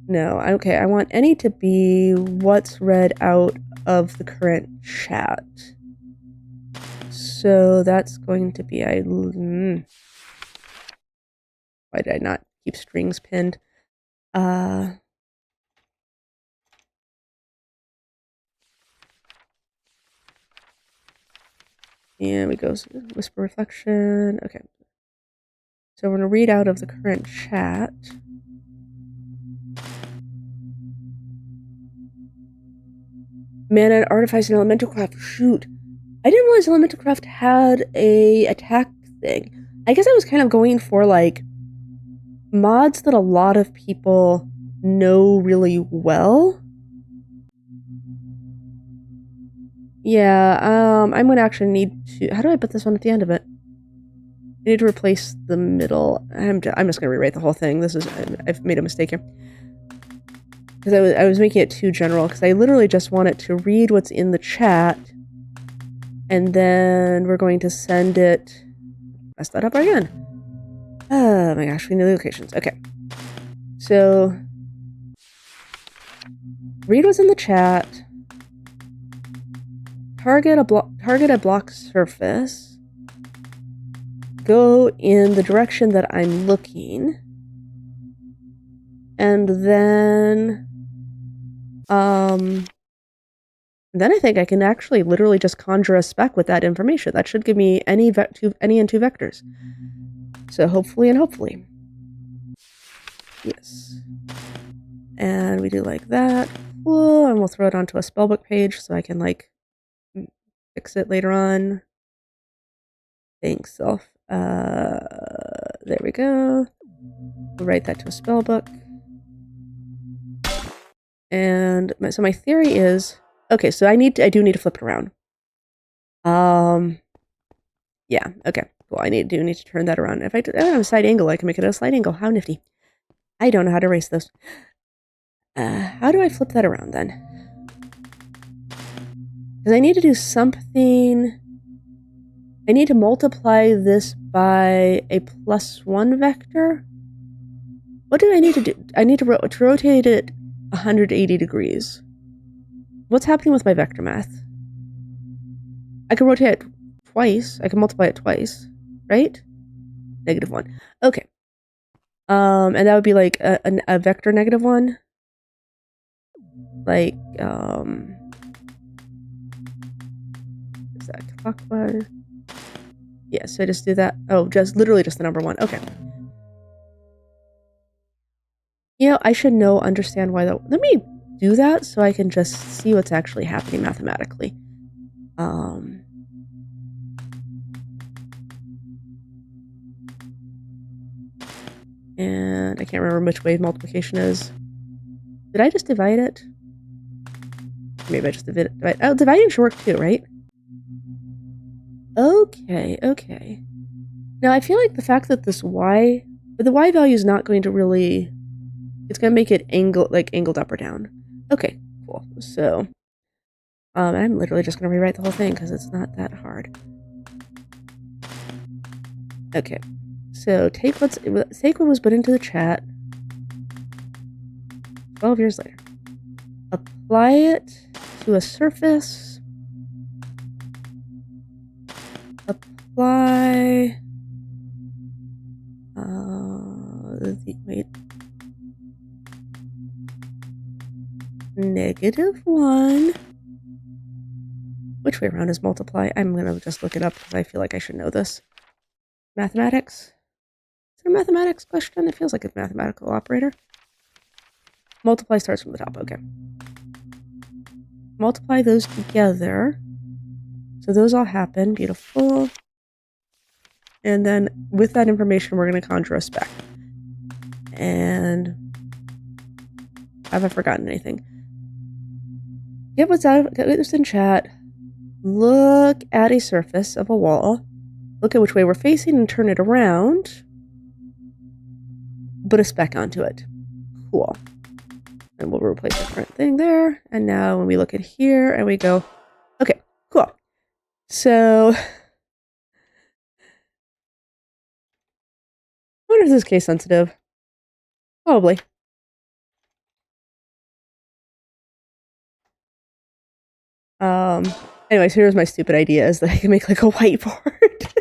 No, okay, I want any to be what's read out of the current chat. So that's going to be... Why did I not keep strings pinned? And we go whisper reflection. Okay. So we're going to read out of the current chat. Mana and artifice and elemental craft. Shoot. I didn't realize elemental craft had a attack thing. I guess I was kind of going for like mods that a lot of people know really well. Yeah, I'm gonna actually need to. How do I put this one at the end of it? I need to replace the middle. I'm just gonna rewrite the whole thing. I've made a mistake here. Because I was making it too general, because I literally just want it to read what's in the chat, and then we're going to send it. Mess that up again. Oh my gosh, we need the locations. Okay. So, read what's in the chat. Target a block surface. Go in the direction that I'm looking. And then I think I can actually literally just conjure a spec with that information. That should give me any and two vectors. So hopefully. Yes. And we do like that. Cool. And we'll throw it onto a spellbook page so I can like fix it later on. Thanks, self. There we go. We'll write that to a spellbook. And so my theory is, okay, so I do need to flip it around. Yeah, okay, cool. I do need to turn that around. If I have a side angle, I can make it a slight angle. How nifty. I don't know how to erase this. How do I flip that around then? Because I need to do something. I need to multiply this by a +1 vector. What do I need to do? I need to rotate it 180 degrees. What's happening with my vector math? I can rotate it twice. I can multiply it twice, right? -1. Okay. And that would be like a vector -1. Like, is that clockwise? Yeah, so I just do that. Oh, literally just the number 1. Okay. You know, I should understand why that. Let me do that so I can just see what's actually happening mathematically. And I can't remember which way multiplication is. Did I just divide it? Maybe I just divide. Oh, dividing should work too, right? Okay. Now I feel like the fact that the y value is not going to really. It's going to make it angled up or down. Okay, cool. So, I'm literally just going to rewrite the whole thing because it's not that hard. Okay, so take what was put into the chat 12 years later. Apply it to a surface. Apply. Wait. -1. Which way around is multiply? I'm gonna just look it up because I feel like I should know this. Mathematics? Is it a mathematics question? It feels like a mathematical operator. Multiply starts from the top, okay. Multiply those together. So those all happen, beautiful. And then with that information, we're gonna conjure a spec. And have I forgotten anything? Get what's in chat. Look at a surface of a wall. Look at which way we're facing and turn it around. Put a spec onto it. Cool. And we'll replace the current thing there. And now when we look at here and we go, okay, cool. So, I wonder if this is case sensitive. Probably. Anyways, here's my stupid idea is that I can make like a whiteboard.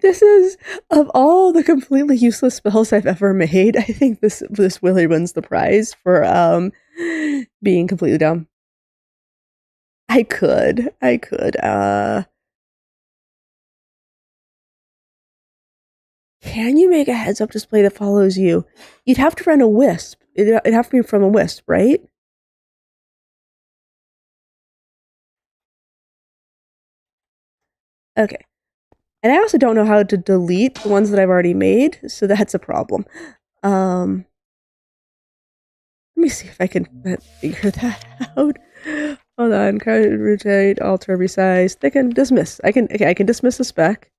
This is, of all the completely useless spells I've ever made, I think this really wins the prize for being completely dumb. I could. Can you make a heads-up display that follows you? You'd have to run a Wisp. It'd have to be from a Wisp, right? Okay. And I also don't know how to delete the ones that I've already made, so that's a problem. Let me see if I can figure that out. Hold on. Rotate, alter, resize, thicken, dismiss. I can dismiss the spec.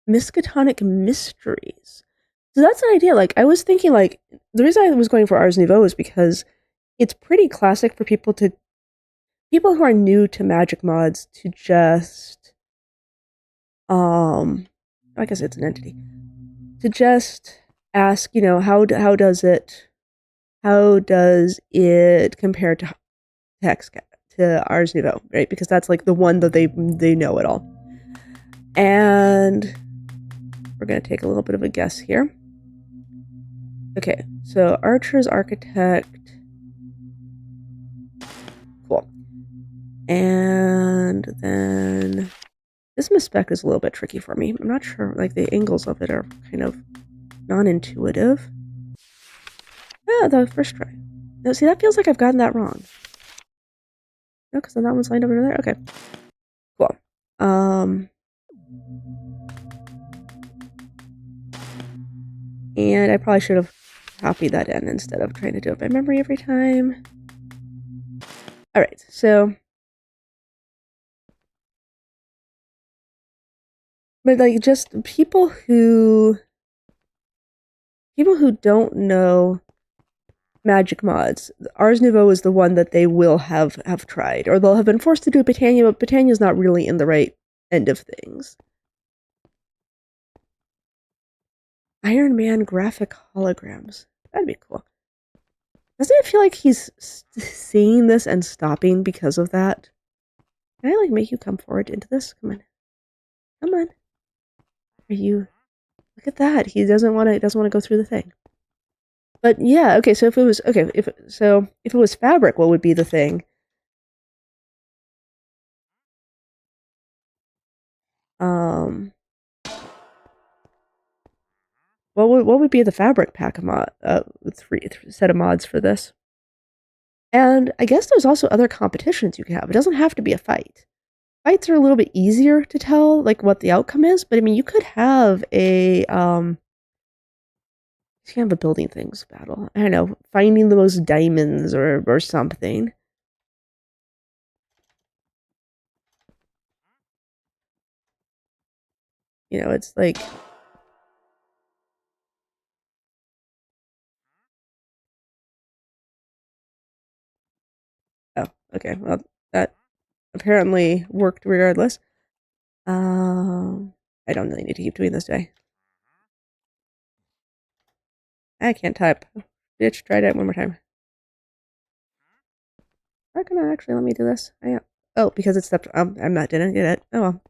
Miskatonic Mysteries. So that's an idea. Like, I was thinking, like, the reason I was going for Ars Nouveau is because it's pretty classic for people who are new to Magic mods to just, I guess it's an entity, to just ask, you know, how does it compare to Hex, to Ars Nouveau, right? Because that's like the one that they know it all. And we're gonna take a little bit of a guess here. Okay, so Archer's Architect. Cool. And then this misspec is a little bit tricky for me. I'm not sure, like the angles of it are kind of non-intuitive. Yeah, the first try. No, see, that feels like I've gotten that wrong. No, because then that one's lined over there. Okay. Cool. And I probably should have copied that in instead of trying to do it by memory every time. Alright, so... But, like, just people who don't know Magic mods, Ars Nouveau is the one that they will have tried, or they'll have been forced to do Britannia, but Britannia's not really in the right end of things. Iron Man graphic holograms. That'd be cool. Doesn't it feel like he's seeing this and stopping because of that? Can I, like, make you come forward into this? Come on. Come on. Are you... Look at that. He doesn't want to go through the thing. But yeah, okay, so if it was... Okay, if it was fabric, what would be the thing? What would be the fabric pack mod, set of mods for this? And I guess there's also other competitions you can have. It doesn't have to be a fight. Fights are a little bit easier to tell, like, what the outcome is, but I mean, you could have a, you can have a building things battle. I don't know, finding the most diamonds or something. You know, it's like... Oh, okay, well, that apparently worked regardless. I don't really need to keep doing this today. I can't type. Bitch, try that one more time. Not gonna actually let me do this. I am. Oh, because it's stepped. I'm not. Didn't get it. Oh well.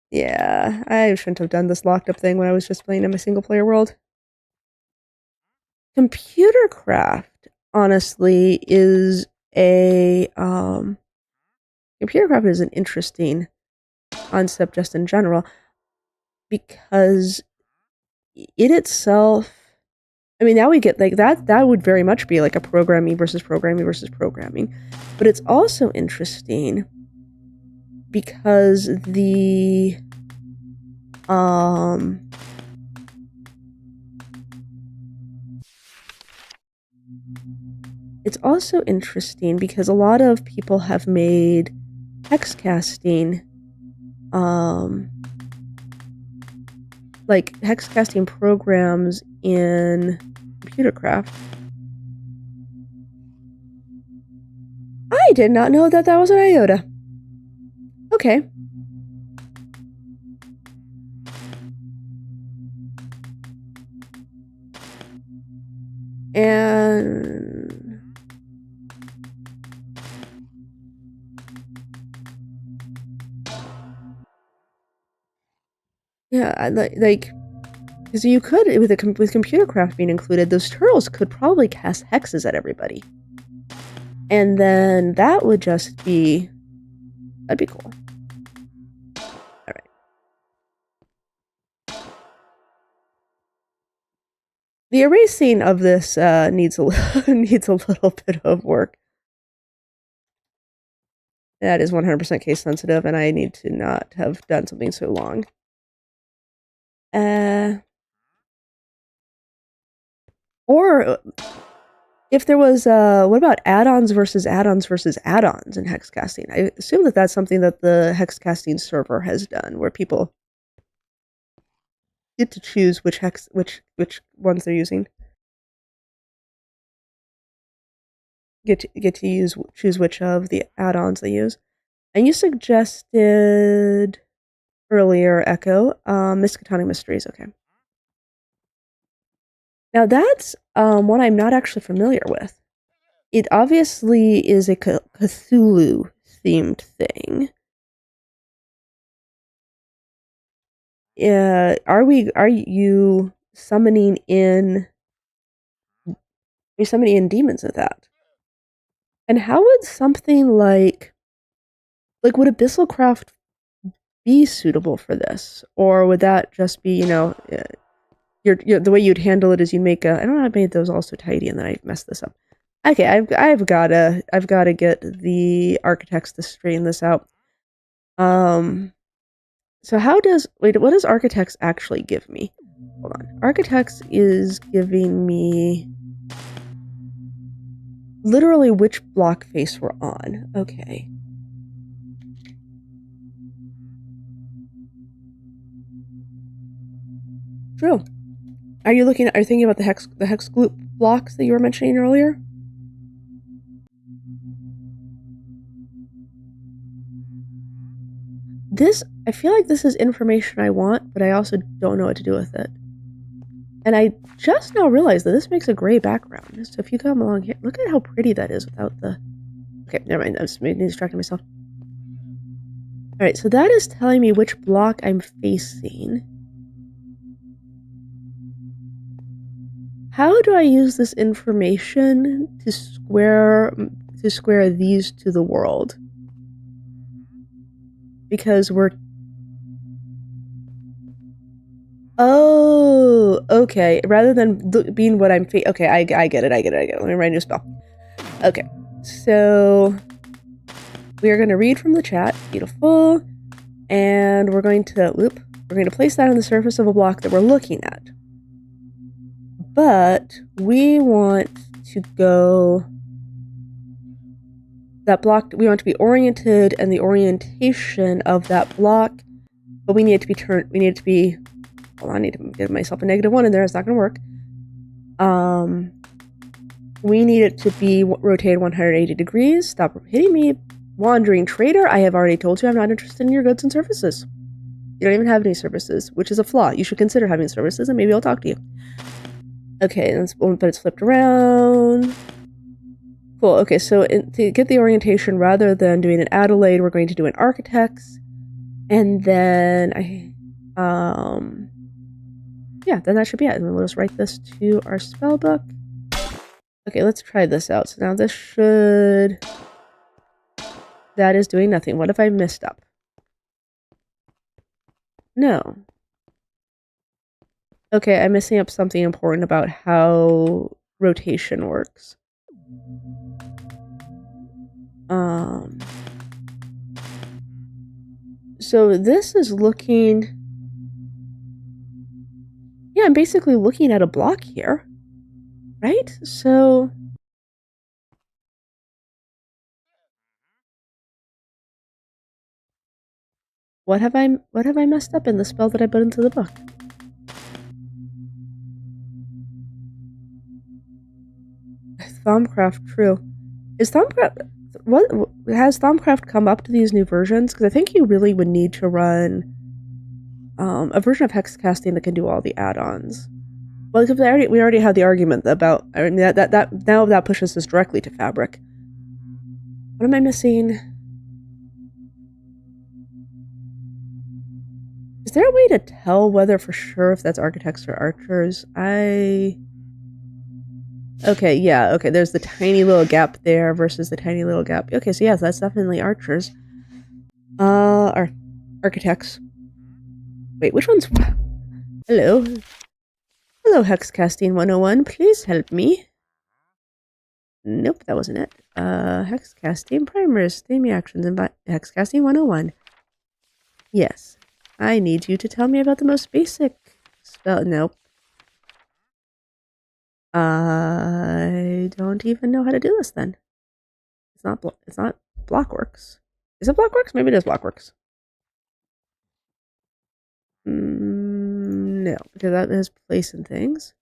Yeah, I shouldn't have done this locked up thing when I was just playing in my single player world. Computer craft, honestly, is a computer craft is an interesting concept just in general because it itself. I mean, now we get like that would very much be like a programming versus programming versus programming. But it's also interesting because it's also interesting because a lot of people have made hex casting like hex casting programs in computer craft. I did not know that was an iota. Okay. And Yeah, like, because you could, with computercraft being included, those turtles could probably cast hexes at everybody. And then that would just be, that'd be cool. All right. The erasing of this needs a little bit of work. That is 100% case sensitive, and I need to not have done something so long. Or if there was, what about add-ons versus add-ons versus add-ons in hex casting? I assume that that's something that the hex casting server has done, where people get to choose which ones they're using. Get to choose which of the add-ons they use. And you suggested earlier, Echo, Miskatonic Mysteries. Okay. Now that's one I'm not actually familiar with. It obviously is a Cthulhu themed thing. Are you summoning in? Are you summoning in demons with that? And how would something like would Abyssalcraft be suitable for this, or would that just be, you know, the way you'd handle it is you make a. I don't know. I made those all so tidy, and then I messed this up. Okay, I've gotta get the architects to straighten this out. So what does architects actually give me? Hold on. Architects is giving me literally which block face we're on. Okay. True. Are you thinking about the hex group blocks that you were mentioning earlier? I feel like this is information I want, but I also don't know what to do with it. And I just now realized that this makes a gray background. So if you come along here, look at how pretty that is without the... Okay, never mind. I'm just distracting myself. Alright, so that is telling me which block I'm facing. How do I use this information to square these to the world? Because we're... Oh, okay. Rather than being what I'm okay, I get it. Let me write a new spell. Okay, so we are going to read from the chat. Beautiful. And we're going to place that on the surface of a block that we're looking at. But we want to go... That block, we want to be oriented, and the orientation of that block, but we need it to be hold on, I need to give myself a -1 in there, it's not going to work. We need it to be rotated 180 degrees. Stop hitting me, wandering trader. I have already told you I'm not interested in your goods and services. You don't even have any services, which is a flaw. You should consider having services, and maybe I'll talk to you. Okay, but it's flipped around. Cool, okay, so to get the orientation, rather than doing an Adelaide, we're going to do an Architects. And then yeah, then that should be it. And then we'll just write this to our spell book. Okay, let's try this out. So now this should... That is doing nothing. What if I messed up? No. Okay, I'm messing up something important about how rotation works. So this is looking... Yeah, I'm basically looking at a block here. Right? So... What have I messed up in the spell that I put into the book? Thaumcraft, true. Is Thaumcraft... What has Thaumcraft come up to these new versions? Because I think you really would need to run a version of Hex Casting that can do all the add-ons. Well, because we already had the argument about... I mean, now that pushes us directly to Fabric. What am I missing? there a way to tell whether for sure if that's architects or archers? Okay, yeah, okay, there's the tiny little gap there versus the tiny little gap. Okay, so yes, that's definitely archers. Architects. Wait, which one's... Hello. Hello, Hex Casting 101. Please help me. Nope, that wasn't it. Hex Casting primers, theme reactions, and Hex Casting 101. Yes. I need you to tell me about the most basic spell. Nope. I don't even know how to do this then. It's not Blockworks. Is it Blockworks? Maybe it is Blockworks. No, because that is place and things.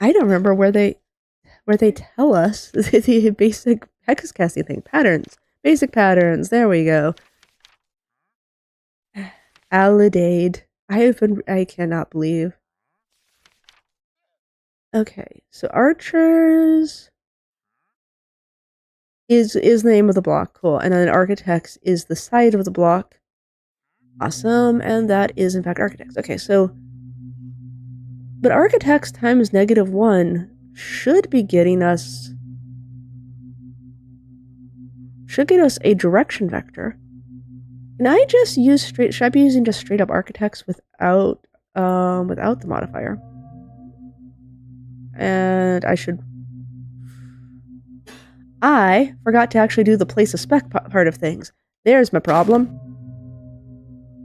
I don't remember where they tell us the basic hex casting thing. Patterns. Basic patterns. There we go. Alidade. I cannot believe. Okay, so archers is the name of the block. Cool. And then architects is the side of the block. Awesome. And that is in fact architects. Okay, so but architects times -1 should be getting us get us a direction vector. Can I just use should I be using just straight up architects without the modifier? And I forgot to actually do the place of spec part of things. There's my problem.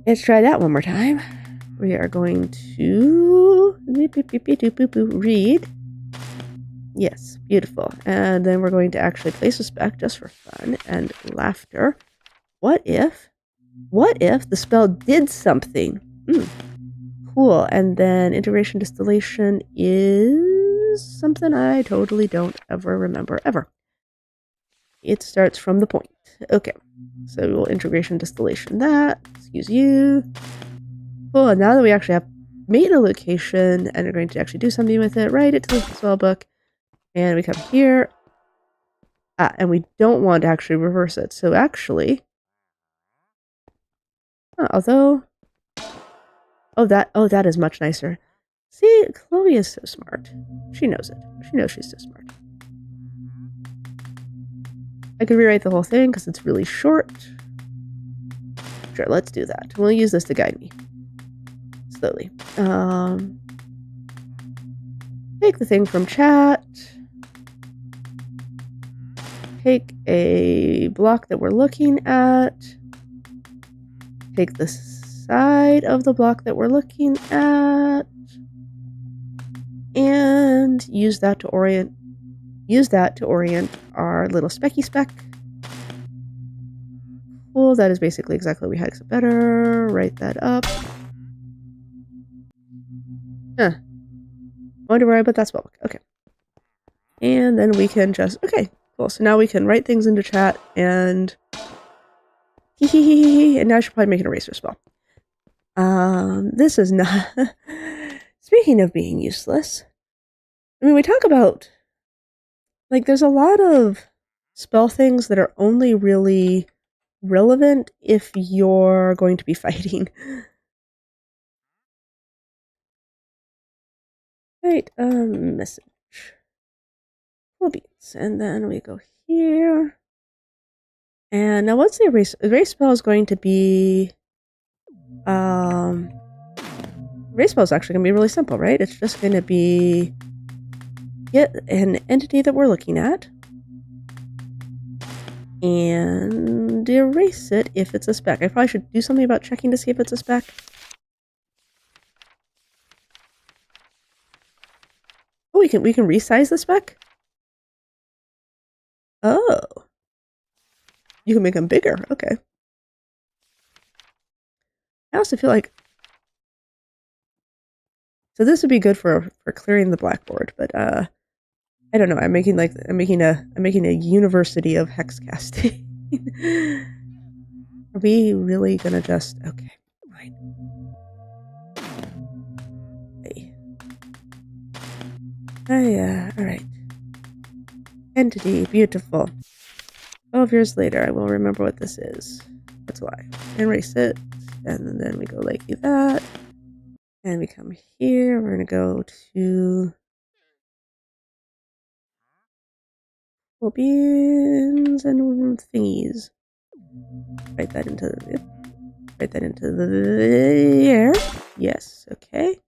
Let's try that one more time. We are going to read. Yes, beautiful. And then we're going to actually place a spec just for fun and laughter. What if the spell did something? Cool. And then integration distillation is something I totally don't ever remember ever. It starts from the point. Okay. So we'll integration distillation that. Excuse you. Cool. And now that we actually have made a location and are going to actually do something with it, write it to the spell book. And we come here. And we don't want to actually reverse it. So actually, although, oh, that is much nicer. See, Chloe is so smart. She knows it. She knows she's so smart. I could rewrite the whole thing because it's really short. Sure, let's do that. We'll use this to guide me. Slowly. Take the thing from chat. Take a block that we're looking at. Take the side of the block that we're looking at. And use that to orient our little specky spec. Cool, that is basically exactly what we had, except better. Write that up. Huh. Wonder where I put that spell book. Okay. And then we can just, okay, cool. So now we can write things into chat and and now I should probably make an eraser spell. This is not, speaking of being useless, I mean, we talk about, like, there's a lot of spell things that are only really relevant if you're going to be fighting. Right, message. Cool beans. And then we go here. And now what's the erase? Erase spell is going to be, erase spell is actually going to be really simple, right? It's just going to be get an entity that we're looking at and erase it if it's a spec. I probably should do something about checking to see if it's a spec. Oh, we can resize the spec? Oh. You can make them bigger. Okay. I also feel like, so this would be good for clearing the blackboard, but I don't know. I'm making a university of hex casting. Are we really gonna just, okay, fine. Hey. All right. Entity, beautiful. 12 years later, I will remember what this is. That's why. Erase it. and then we go like that. And we come here, we're gonna go to beans and thingies. Write that into the air. Yes, okay.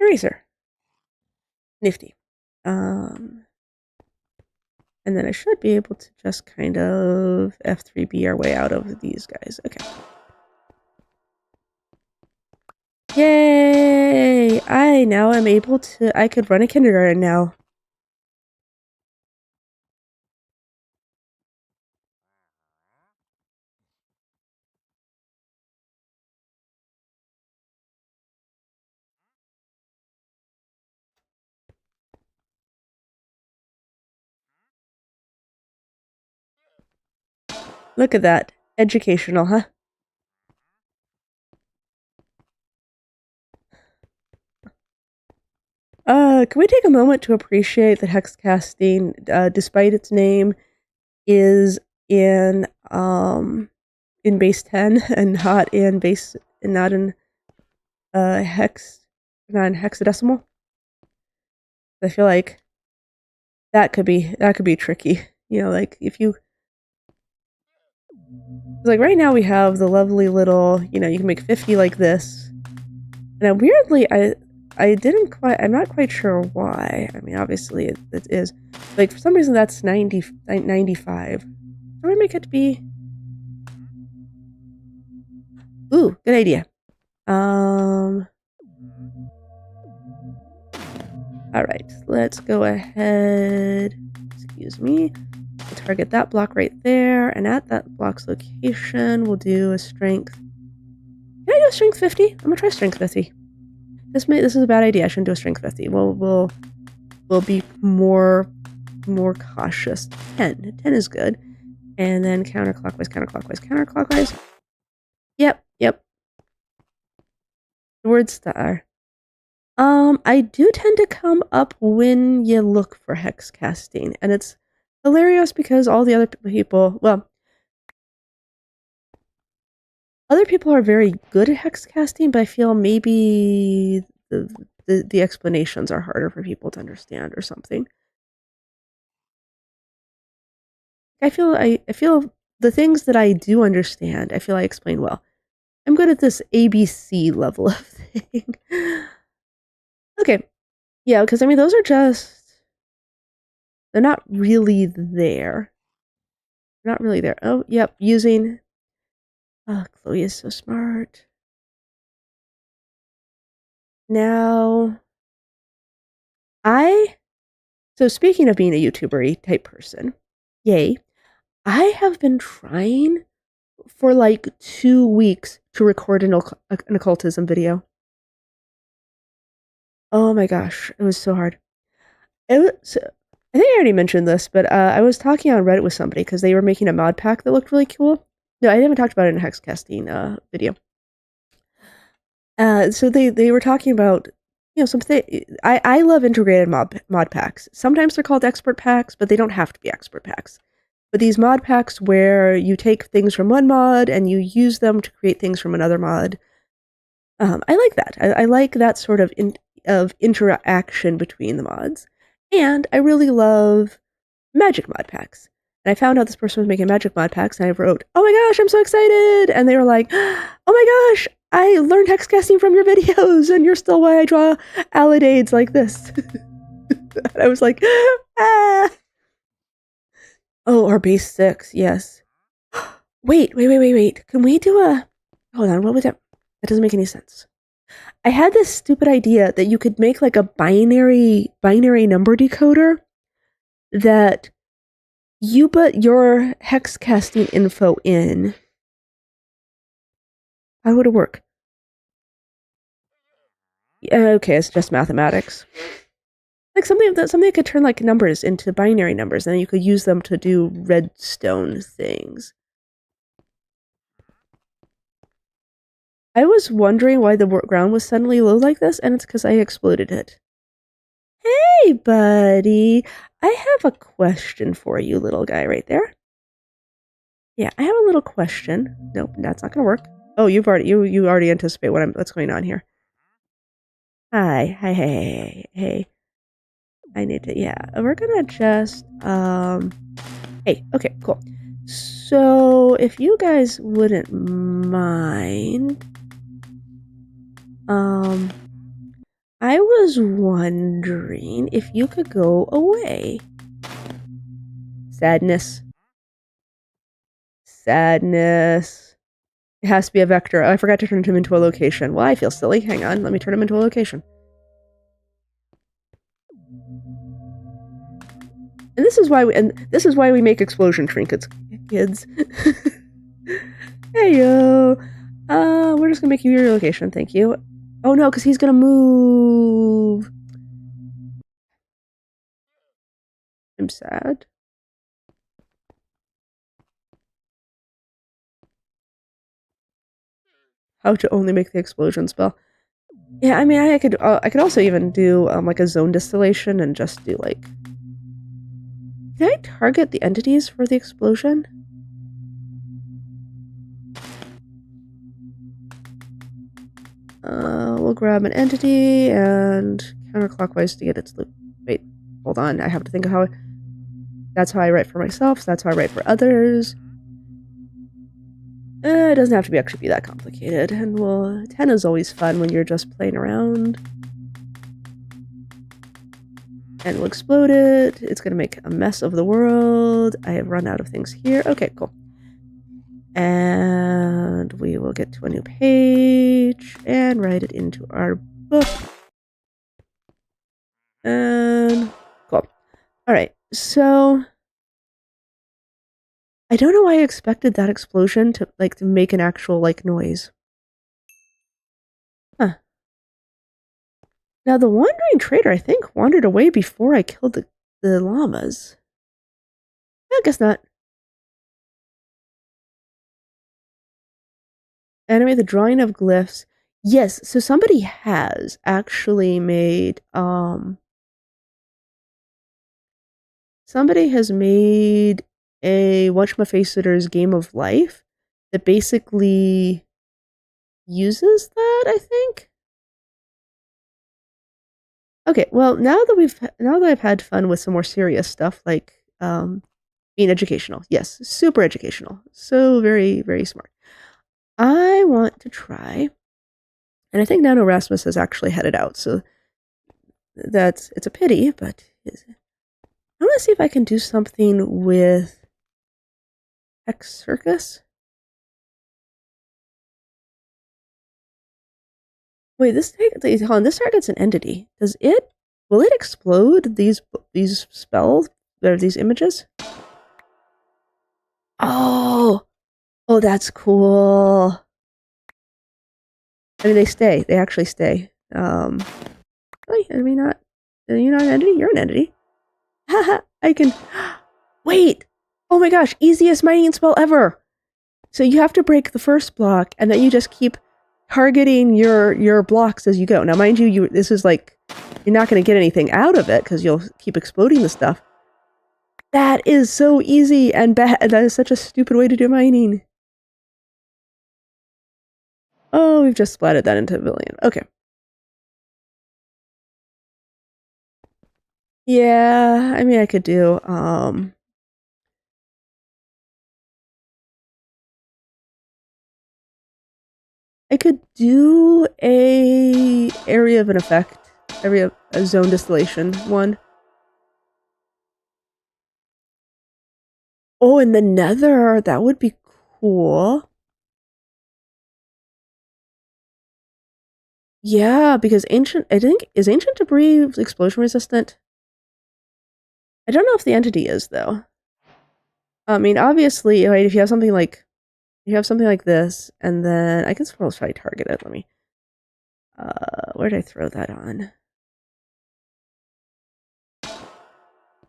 Eraser. Nifty. And then I should be able to just kind of F3B our way out of these guys. Okay. Yay! I could run a kindergarten now. Look at that. Educational, huh? Can we take a moment to appreciate that Hex Casting, despite its name, is in base 10 and not in hexadecimal? I feel like that could be tricky. You know, like if you like right now we have the lovely little, you can make 50 like this. And weirdly, I'm not quite sure why. I mean, obviously it is. Like, for some reason that's 95. So we make it be... Ooh, good idea. Alright, let's go ahead. Excuse me. We'll target that block right there, and at that block's location, we'll do a strength. Can I do a strength 50? I'm gonna try strength 50. This is a bad idea. I shouldn't do a strength 50. We'll be more cautious. 10 is good. And then counterclockwise. Yep. The word star. I do tend to come up when you look for hex casting, and it's hilarious because all the other people, other people are very good at hex casting, but I feel maybe the explanations are harder for people to understand or something. I feel the things that I do understand, I feel I explain well. I'm good at this ABC level of thing. Okay. Yeah, because I mean those are they're not really there. Not really there. Oh, yep, using... Oh, Chloe is so smart. Now, so speaking of being a YouTuber-y type person, yay, I have been trying for like 2 weeks to record an occultism video. Oh my gosh, it was so hard. I think I already mentioned this, but I was talking on Reddit with somebody because they were making a mod pack that looked really cool. No, I haven't talked about it in a hex casting video. So they were talking about, something. I love integrated mod packs. Sometimes they're called expert packs, but they don't have to be expert packs. But these mod packs where you take things from one mod and you use them to create things from another mod. I like that. I like that sort of interaction between the mods. And I really love magic mod packs. And I found out this person was making magic mod packs, and I wrote, "Oh my gosh, I'm so excited!" And they were like, "Oh my gosh, I learned hex casting from your videos, and you're still why I draw alidades like this." And I was like, ah. Oh, our base 6, yes. Wait. Can we do a... Hold on, what was that? That doesn't make any sense. I had this stupid idea that you could make like a binary number decoder that you put your hex casting info in. How would it work? Okay, it's just mathematics. Like something that could turn like numbers into binary numbers, and then you could use them to do redstone things. I was wondering why the ground was suddenly low like this, and it's because I exploded it. Hey, buddy. I have a question for you, little guy right there. Yeah, I have a little question. Nope, that's not gonna work. Oh, you already anticipate what's going on here. Hey. I need to, yeah. We're gonna just, hey, okay, cool. So, if you guys wouldn't mind, I was wondering if you could go away. Sadness. Sadness. It has to be a vector. Oh, I forgot to turn him into a location. Well, I feel silly. Hang on, let me turn him into a location. And this is why we make explosion trinkets, kids. Hey yo. We're just gonna make you your location, thank you. Oh no, because he's gonna move. I'm sad. How to only make the explosion spell. Yeah, I mean, I could also even do like a zone distillation and just do like. Can I target the entities for the explosion? We'll grab an entity and counterclockwise to get its loop. Wait, hold on. I have to think of how. That's how I write for myself. So that's how I write for others. It doesn't have to actually be that complicated. And well, 10 is always fun when you're just playing around. And we'll explode it. It's gonna make a mess of the world. I have run out of things here. Okay, cool. And we will get to a new page and write it into our book. And cool. Alright, so I don't know why I expected that explosion to make an actual noise. Huh. Now the wandering trader, I think, wandered away before I killed the llamas. I guess not. Animate the drawing of glyphs. Yes, so somebody has actually made somebody has made a whatchamafaceiter's game of life that basically uses that, I think. Okay, well, now that I've had fun with some more serious stuff like being educational. Yes, super educational. So very, very smart. I want to try, and I think Nano Rasmus has actually headed out, so it's a pity, but I want to see if I can do something with Hex Circus. Wait, this target's an entity. Will it explode these spells or these images? Oh, that's cool. I mean, they stay. They actually stay. Really? I mean, not. Are you not an entity? You're an entity. Haha, I can. Wait! Oh my gosh, easiest mining spell ever! So you have to break the first block, and then you just keep targeting your blocks as you go. Now, mind you, this is like, you're not going to get anything out of it, because you'll keep exploding the stuff. That is so easy and bad. That is such a stupid way to do mining. Oh, we've just splatted that into a billion. Okay. Yeah, I mean, I could do, I could do a a zone distillation one. Oh, in the Nether, that would be cool. Yeah, because is ancient debris explosion resistant? I don't know if the entity is though. I mean, obviously, right, if you have something like this, and then I guess we'll try to target it. Let me. Where did I throw that on?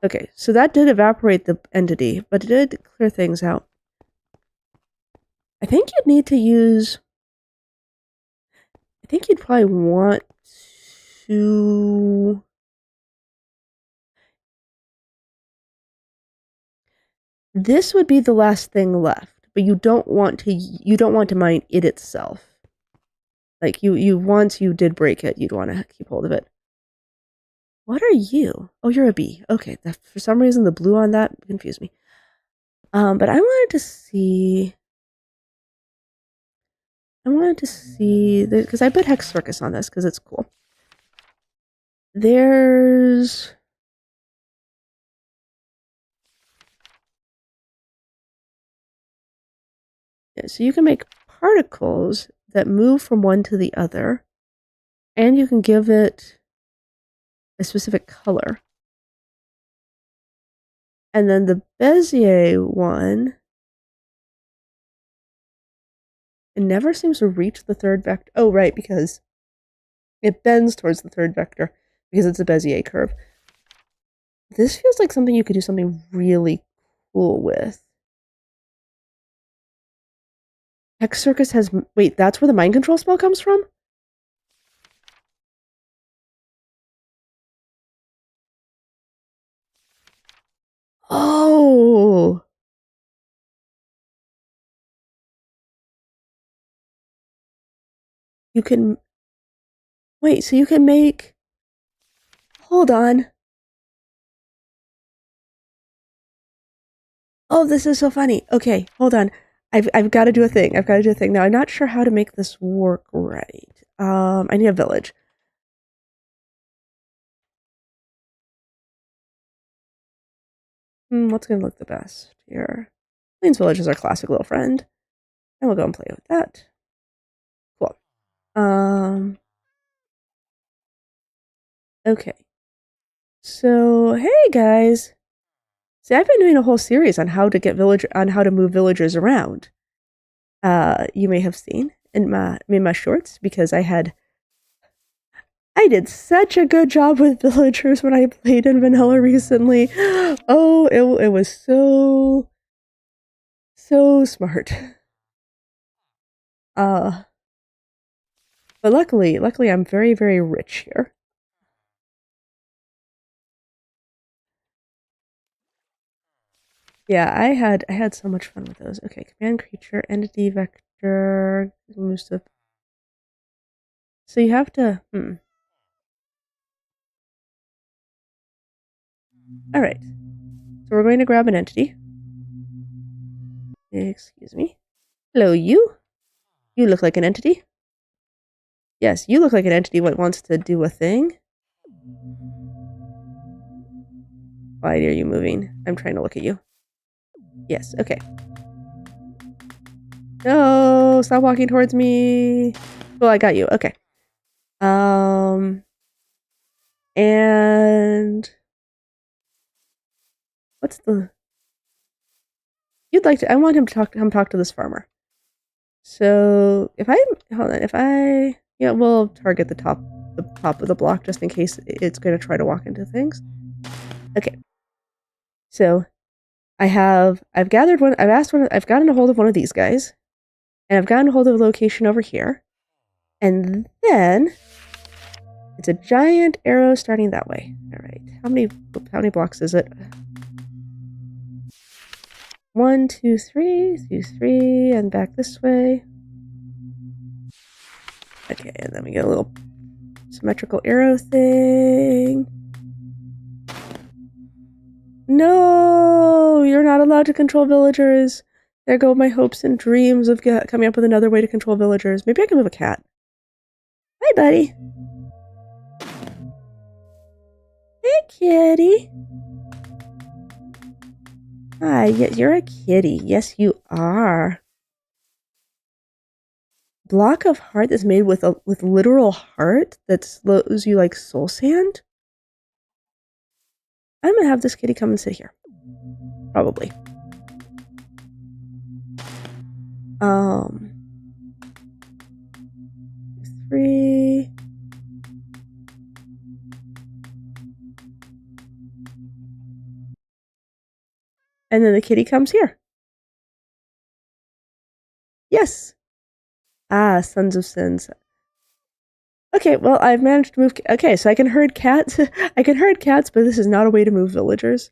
Okay, so that did evaporate the entity, but it did clear things out. I think you'd need to use. I think you'd probably want to. This would be the last thing left, but you don't want to mine it itself. Like you once you did break it, you'd want to keep hold of it. What are you? Oh, you're a bee. Okay, for some reason the blue on that confused me. But I wanted to see because I put Hex Circus on this because it's cool. There's so you can make particles that move from one to the other, and you can give it a specific color. And then the Bezier one, it never seems to reach the third vector. Oh, right, because it bends towards the third vector because it's a Bezier curve. This feels like something you could do something really cool with. Hex Circus has... Wait, that's where the mind control spell comes from? Oh! You can... Wait, so you can make... Hold on. Oh, this is so funny. Okay, hold on. I've got to do a thing. I've got to do a thing. Now, I'm not sure how to make this work right. I need a village. What's going to look the best here? Plains Village is our classic little friend. And we'll go and play with that. Cool. Okay. So, hey guys. See, I've been doing a whole series on how to move villagers around. You may have seen in my shorts because I did such a good job with villagers when I played in vanilla recently. Oh, it was so smart. But luckily I'm very, very rich here. Yeah, I had so much fun with those. Okay, command creature, entity vector, moves to. So you have to. All right. So we're going to grab an entity. Excuse me. Hello, you. You look like an entity. Yes, you look like an entity that wants to do a thing. Why are you moving? I'm trying to look at you. Yes, okay. No, stop walking towards me. Well, I got you. Okay. And what's the... You'd like to... I want him to come talk to this farmer. So if hold on, yeah, we'll target the top of the block just in case it's going to try to walk into things. Okay. So I've gotten a hold of one of these guys, and I've gotten a hold of a location over here, and then it's a giant arrow starting that way. All right, how many blocks is it? 1, 2, 3, 2, 3, and back this way. Okay, and then we get a little symmetrical arrow thing. No, you're not allowed to control villagers. There go my hopes and dreams of coming up with another way to control villagers. Maybe I can move a cat. Hi, buddy. Hey, kitty. Hi, you're a kitty. Yes, you are. Block of heart that's made with literal heart that slows you like soul sand. I'm gonna have this kitty come and sit here. Probably. Three. And then the kitty comes here. Yes. Ah, Sons of Sins. Okay, well, I've managed to move... Okay, so I can herd cats. I can herd cats, but this is not a way to move villagers.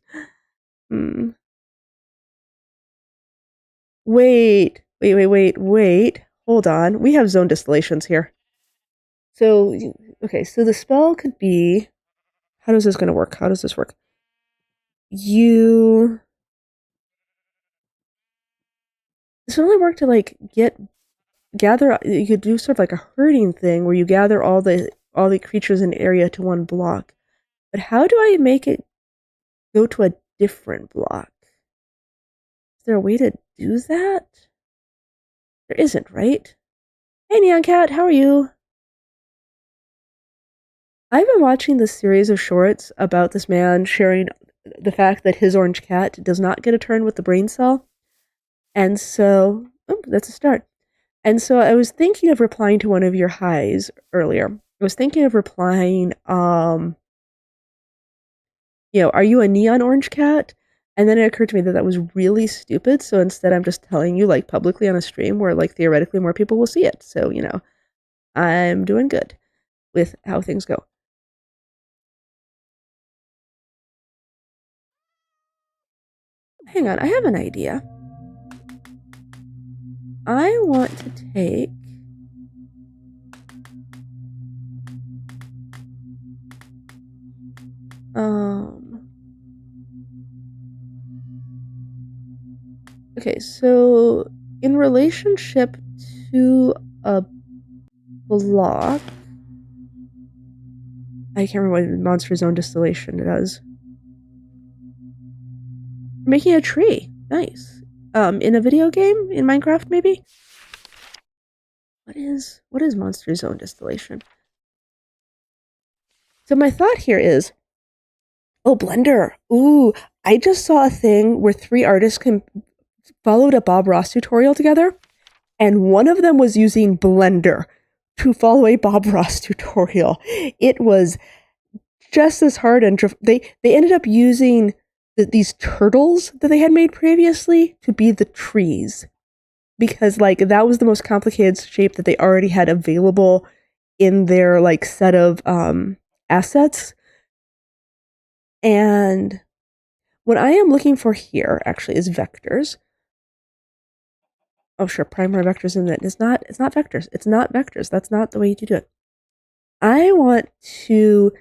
Wait. Hold on. We have zone distillations here. So, okay, so the spell could be... How is this going to work? How does this work? This would only work to, like, gather... You could do sort of like a herding thing where you gather all the creatures in the area to one block. But how do I make it go to a different block? Is there a way to do that? There isn't, right? Hey, Neon Cat, how are you? I've been watching this series of shorts about this man sharing the fact that his orange cat does not get a turn with the brain cell. And so, oh, that's a start. And so I was thinking of replying to one of your highs earlier. I was thinking of replying, are you a neon orange cat? And then it occurred to me that that was really stupid. So instead, I'm just telling you, like, publicly on a stream where, like, theoretically more people will see it. So, I'm doing good with how things go. Hang on, I have an idea. I want to take... Okay, so in relationship to a block... I can't remember what Monster Zone Distillation does. Making a tree. Nice. In a video game? In Minecraft, maybe? What is Monster Zone Distillation? So my thought here is, oh, Blender. Ooh, I just saw a thing where 3 artists followed a Bob Ross tutorial together, and one of them was using Blender to follow a Bob Ross tutorial. It was just as hard, and they ended up using these turtles that they had made previously to be the trees, because like that was the most complicated shape that they already had available in their like set of assets. And what I am looking for here actually is vectors. Oh sure, primary vectors in that. It's not vectors. It's not vectors. That's not the way you do it. I want to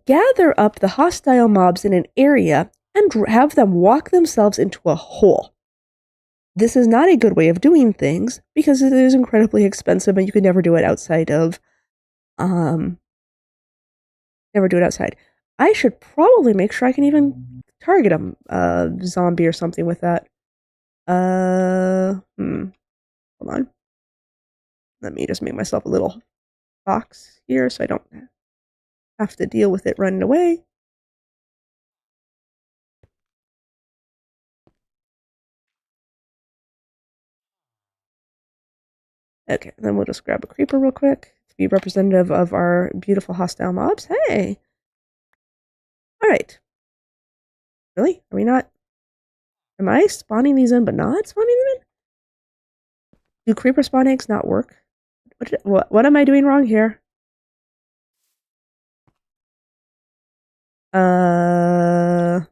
gather up the hostile mobs in an area and have them walk themselves into a hole. This is not a good way of doing things because it is incredibly expensive and you could never do it outside of never do it outside. I should probably make sure I can even target a zombie or something with that. Hold on. Let me just make myself a little box here so I don't have to deal with it running away. Okay, then we'll just grab a creeper real quick to be representative of our beautiful hostile mobs. Hey! Alright. Really? Are we not... Am I spawning these in but not spawning them in? Do creeper spawn eggs not work? What am I doing wrong here? Hello?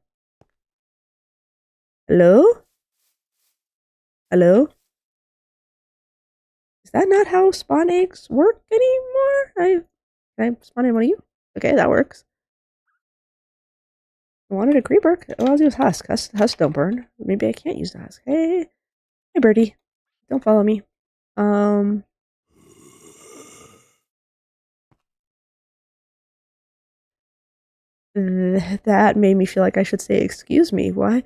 Hello? Is that not how spawn eggs work anymore? Can I spawn in one of you? Okay, that works. I wanted a creeper. Oh, I'll use husk. Husk don't burn. Maybe I can't use the husk. Hey birdie. Don't follow me. That made me feel like I should say excuse me. Why?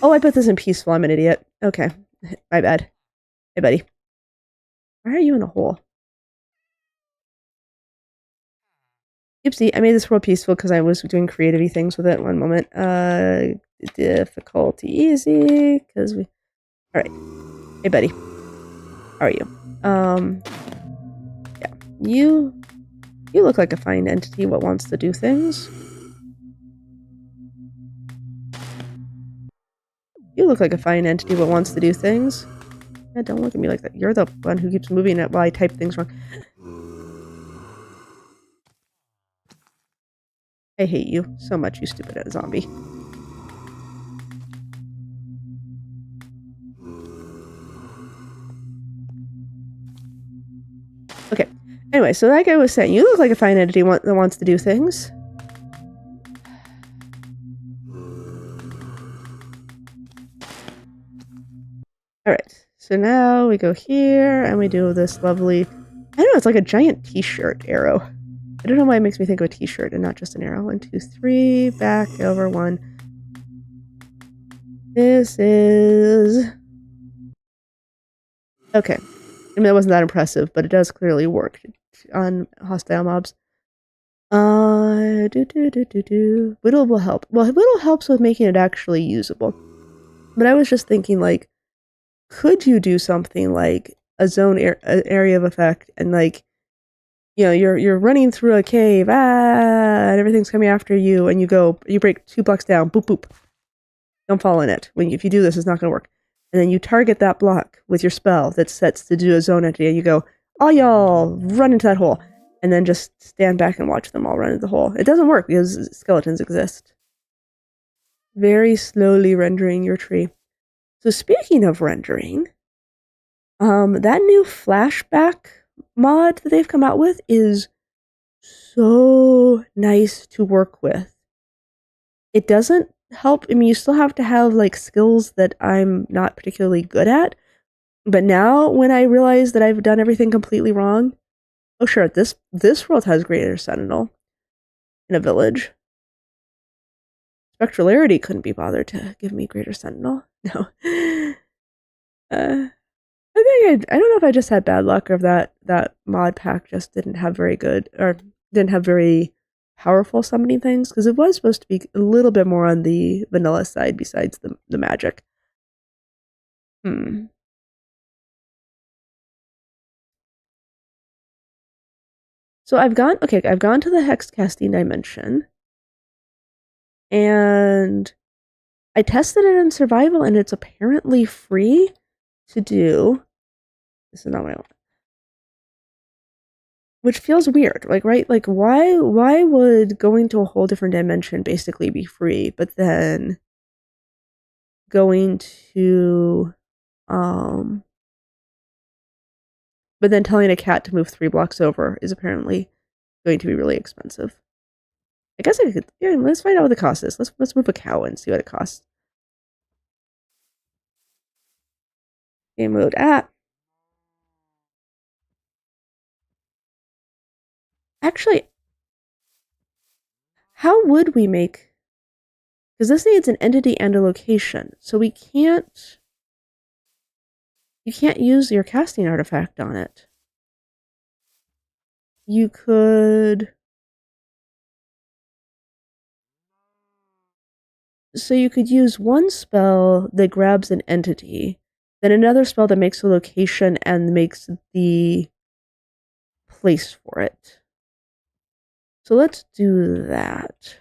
Oh, I put this in peaceful. I'm an idiot. Okay. My bad. Hey, buddy. Why are you in a hole? Oopsie, I made this real peaceful because I was doing creative-y things with it. One moment. Difficulty easy, because we... Alright. Hey, buddy. How are you? Yeah. You look like a fine entity what wants to do things. You look like a fine entity what wants to do things. Yeah, don't look at me like that. You're the one who keeps moving it while I type things wrong. I hate you so much, you stupid zombie. Okay. Anyway, so like I was saying, you look like a fine entity that wants to do things. Alright, so now we go here, and we do this lovely... I don't know, it's like a giant t-shirt arrow. I don't know why it makes me think of a t-shirt and not just an arrow. 1, 2, 3, back, over, 1. This is... Okay. I mean, that wasn't that impressive, but it does clearly work on hostile mobs. Whittle will help. Well, Whittle helps with making it actually usable. But I was just thinking, like, could you do something like a zone area of effect and, like, you know, you're running through a cave, and everything's coming after you, and you break 2 blocks down, boop boop. Don't fall in it. If you do this, it's not going to work. And then you target that block with your spell that sets to do a zone entity, and you go, all y'all, run into that hole. And then just stand back and watch them all run into the hole. It doesn't work because skeletons exist. Very slowly rendering your tree. So speaking of rendering, that new flashback mod that they've come out with is so nice to work with. It doesn't help. I mean, you still have to have like skills that I'm not particularly good at. But now when I realize that I've done everything completely wrong, oh sure, this world has Greater Sentinel in a village. Spectralarity couldn't be bothered to give me Greater Sentinel. No. I don't know if I just had bad luck or if that mod pack just didn't have very good, or didn't have very powerful summoning things, because it was supposed to be a little bit more on the vanilla side besides the magic. So I've gone to the Hex Casting dimension, and I tested it in survival, and it's apparently free to do. This is not what I want. Which feels weird, like, right? Like, why would going to a whole different dimension basically be free, but then going to, but then telling a cat to move 3 blocks over is apparently going to be really expensive. I guess I could, yeah, let's find out what the cost is. Let's move a cow and see what it costs. Game mode, actually, how would we make, because this needs an entity and a location, so you can't use your casting artifact on it. You could, so you could use one spell that grabs an entity, then another spell that makes a location and makes the place for it. So let's do that.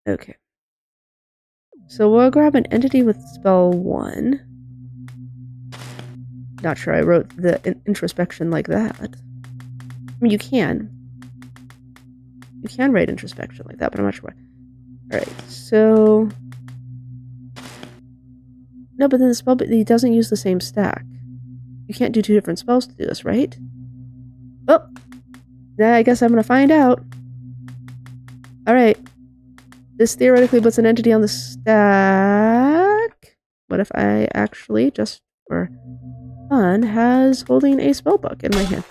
Okay. So we'll grab an entity with spell 1. Not sure I wrote the introspection like that. I mean, you can. You can write introspection like that, but I'm not sure why. Alright, so... No, but then the spell, he doesn't use the same stack. You can't do 2 different spells to do this, right? Oh! Now I guess I'm gonna find out. Alright. This theoretically puts an entity on the stack. What if I actually, just for fun, has holding a spellbook in my hand?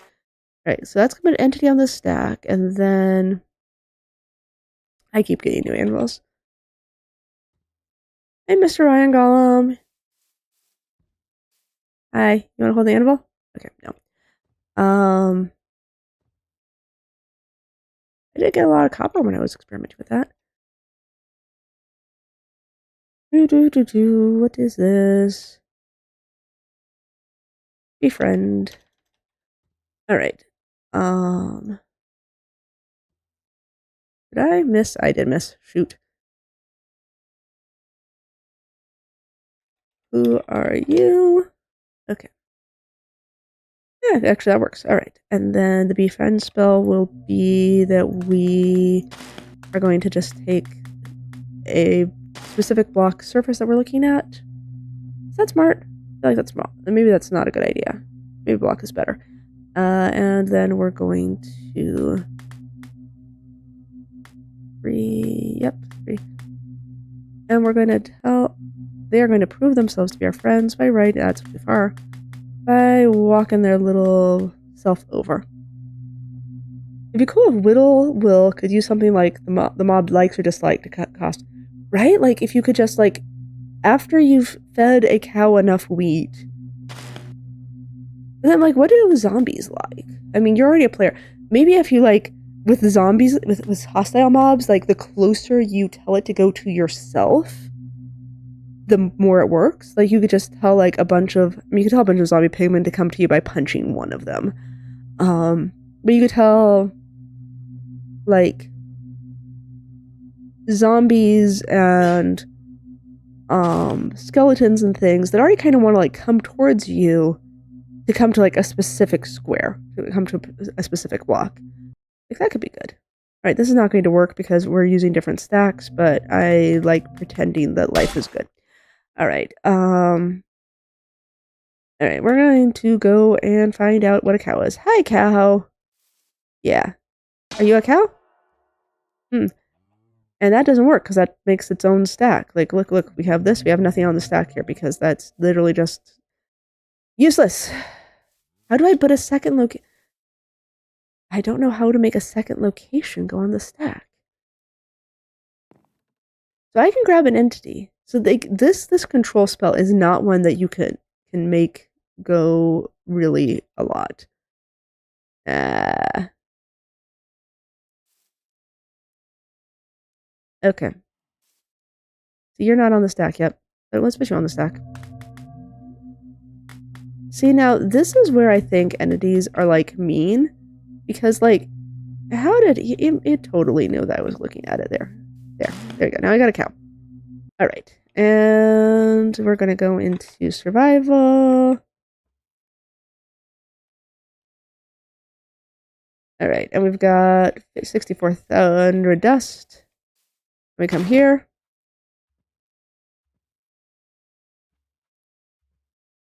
Alright, so that's gonna put an entity on the stack, and then... I keep getting new anvils. Hey, Mr. Iron Golem. Hi, you wanna hold the anvil? Okay, no. I did get a lot of copper when I was experimenting with that. What is this? Befriend. Alright. Did I miss? I did miss. Shoot. Who are you? Okay. Yeah, actually that works. Alright. And then the befriend spell will be that we are going to just take a specific block surface that we're looking at. Is that smart? feel like that's small. And maybe that's not a good idea. Maybe block is better. And then we're going to... 3. Yep, 3. And we're going to tell... They are going to prove themselves to be our friends by writing... That's too far. By walking their little self over. It'd be cool if Whittle Will could use something like the mob likes or dislike to cut cost. Right? Like, if you could just, like... After you've fed a cow enough wheat... And then, like, what do zombies like? I mean, you're already a player. Maybe if you, like... With the zombies, with hostile mobs, like, the closer you tell it to go to yourself... the more it works. Like, you could just tell, like, you could tell a bunch of zombie pigmen to come to you by punching one of them. But you could tell, like, zombies and, skeletons and things that already kind of want to, like, come towards you to come to, like, a specific square, to come to a specific block. Like, that could be good. Alright, this is not going to work because we're using different stacks, but I like pretending that life is good. Alright, alright, we're going to go and find out what a cow is. Hi, cow! Yeah. Are you a cow? And that doesn't work, because that makes its own stack. Like, look, we have this, we have nothing on the stack here, because that's literally just... useless! How do I put a second location? I don't know how to make a second location go on the stack. So I can grab an entity. So this control spell is not one that you can make go really a lot. Okay. So you're not on the stack yet. But let's put you on the stack. See, now, this is where I think entities are, like, mean. Because, like, how did it totally knew that I was looking at it there. There you go. Now I got a cow. Alright. And we're gonna go into survival. Alright, and we've got 64,000 dust. We come here.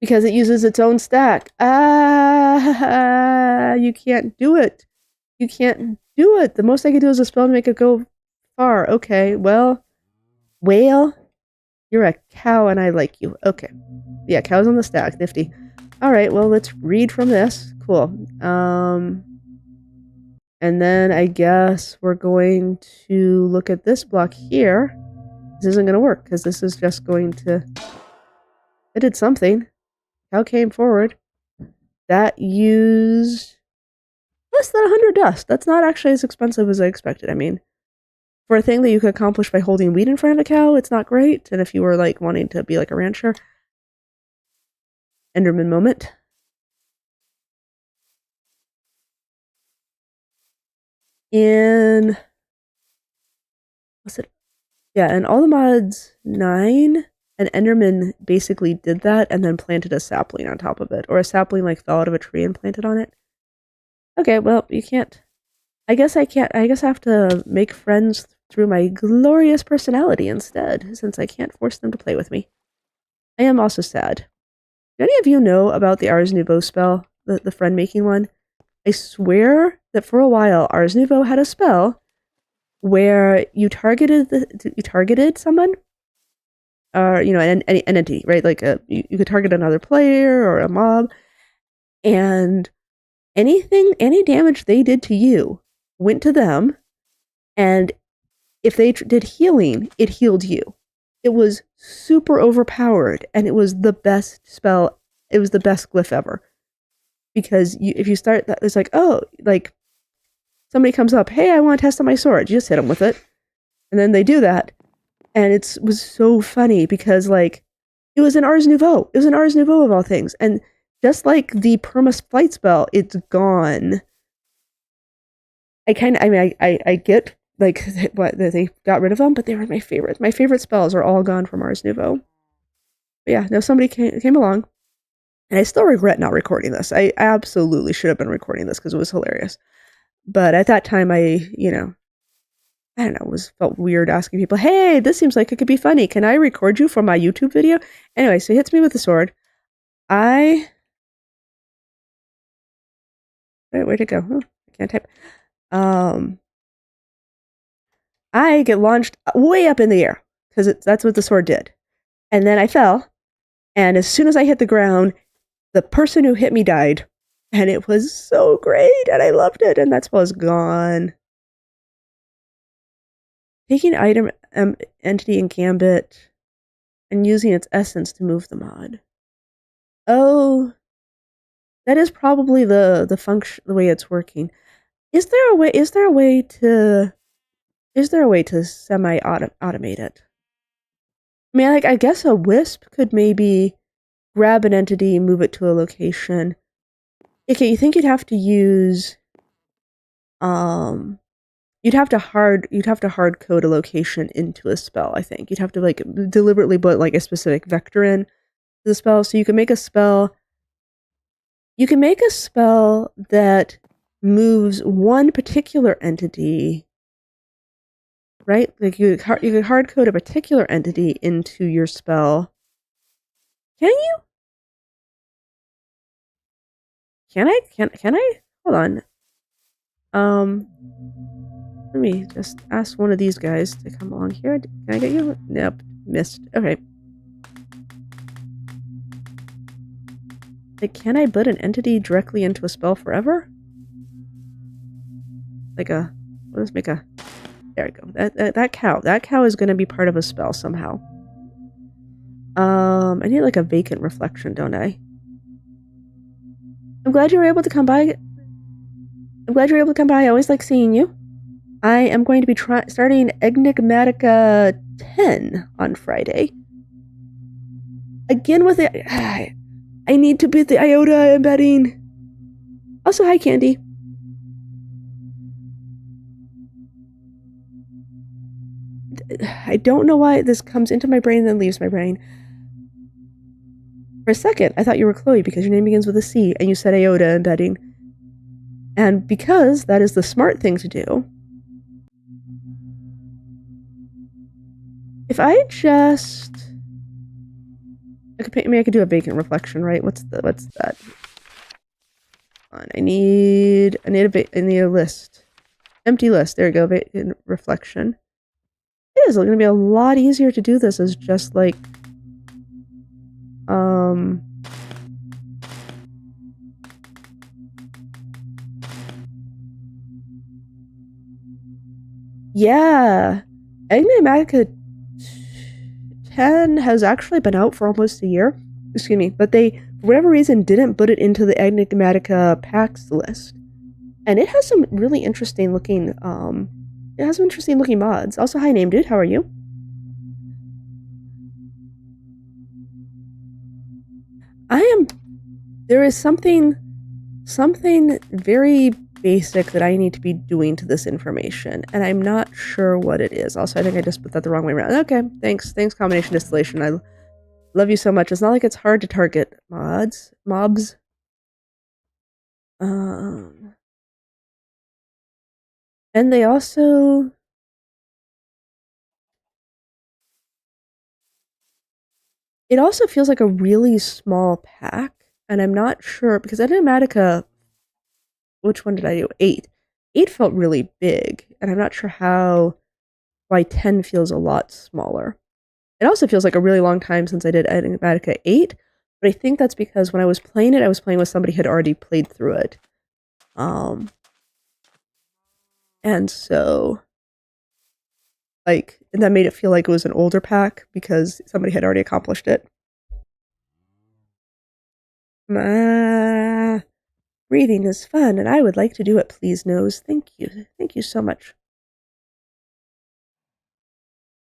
Because it uses its own stack. You can't do it. You can't do it. The most I can do is a spell to make it go far. Okay, well, you're a cow and I like you. Okay. Yeah, cows on the stack. Nifty. Alright, well, let's read from this. Cool. And then I guess we're going to look at this block here. This isn't going to work, because this is just going to... It did something. Cow came forward. That used less than 100 dust. That's not actually as expensive as I expected. I mean, for a thing that you could accomplish by holding wheat in front of a cow, it's not great. And if you were, like, wanting to be like a rancher... Enderman moment. In... What's it? Yeah, in all the mods 9... An Enderman basically did that and then planted a sapling on top of it. Or a sapling, like, fell out of a tree and planted on it. Okay, well, you can't... I guess I can't... I guess I have to make friends through my glorious personality instead, since I can't force them to play with me. I am also sad. Do any of you know about the Ars Nouveau spell? The friend-making one? I swear that for a while, Ars Nouveau had a spell where you targeted someone, or, you know, an entity, right? Like, you could target another player or a mob, and any damage they did to you went to them, and if they did healing, it healed you. It was super overpowered, and it was the best spell. It was the best glyph ever. Because if you start that, it's like, oh, like, somebody comes up, hey, I want to test out my sword. You just hit them with it. And then they do that. And it was so funny because, like, it was an Ars Nouveau. It was an Ars Nouveau of all things. And just like the perma flight spell, it's gone. I get, like, what, they got rid of them, but they were my favorites. My favorite spells are all gone from Ars Nouveau. But yeah, no, somebody came along. And I still regret not recording this. I absolutely should have been recording this because it was hilarious. But at that time, I don't know, felt weird asking people, hey, this seems like it could be funny. Can I record you for my YouTube video? Anyway, so he hits me with the sword. Where'd it go? Oh, I can't type. I get launched way up in the air because that's what the sword did. And then I fell, and as soon as I hit the ground, the person who hit me died. And it was so great, and I loved it, and that spell's gone. Taking item entity in Gambit and using its essence to move the mod. Oh, that is probably the function, the way it's working. Is there a way to semi automate it? I mean, like, I guess a wisp could maybe grab an entity, move it to a location. Okay, you think you'd have to use you'd have to hard code a location into a spell, I think. You'd have to like deliberately put like a specific vector in the spell. So you can make a spell that moves one particular entity, right? Like you could hard code a particular entity into your spell. Can you? Can I? Can I? Hold on. Let me just ask one of these guys to come along here. Can I get you? Nope. Missed. Okay. Like, can I put an entity directly into a spell forever? Like let's make a, there we go. That cow is going to be part of a spell somehow. I need like a vacant reflection, don't I? I'm glad you were able to come by. I always like seeing you. I am going to be starting Enigmatica 10 on Friday. Again with it. I need to beat the IOTA embedding. Also, hi, Candy. I don't know why this comes into my brain and then leaves my brain. For a second, I thought you were Chloe because your name begins with a C and you said IOTA embedding. And because that is the smart thing to do, if I just... I could do a vacant reflection, right? What's that? I need a list. Empty list. There we go. Vacant reflection. It is going to be a lot easier to do this as just like yeah. Enigmatica 10 has actually been out for almost a year. Excuse me, but they, for whatever reason, didn't put it into the Enigmatica packs list. And it has some really interesting looking mods. Also, hi name dude, how are you? There is something very basic that I need to be doing to this information, and I'm not sure what it is. Also, I think I just put that the wrong way around. Okay, thanks, combination distillation. I love you so much. It's not like it's hard to target mobs. And they also... It also feels like a really small pack, and I'm not sure, because Enigmatica, which one did I do? 8. 8 felt really big, and I'm not sure why 10 feels a lot smaller. It also feels like a really long time since I did Enigmatica 8, but I think that's because when I was playing it, I was playing with somebody who had already played through it. And so, like, and that made it feel like it was an older pack because somebody had already accomplished it. Breathing is fun, and I would like to do it, please, Nose. Thank you. Thank you so much.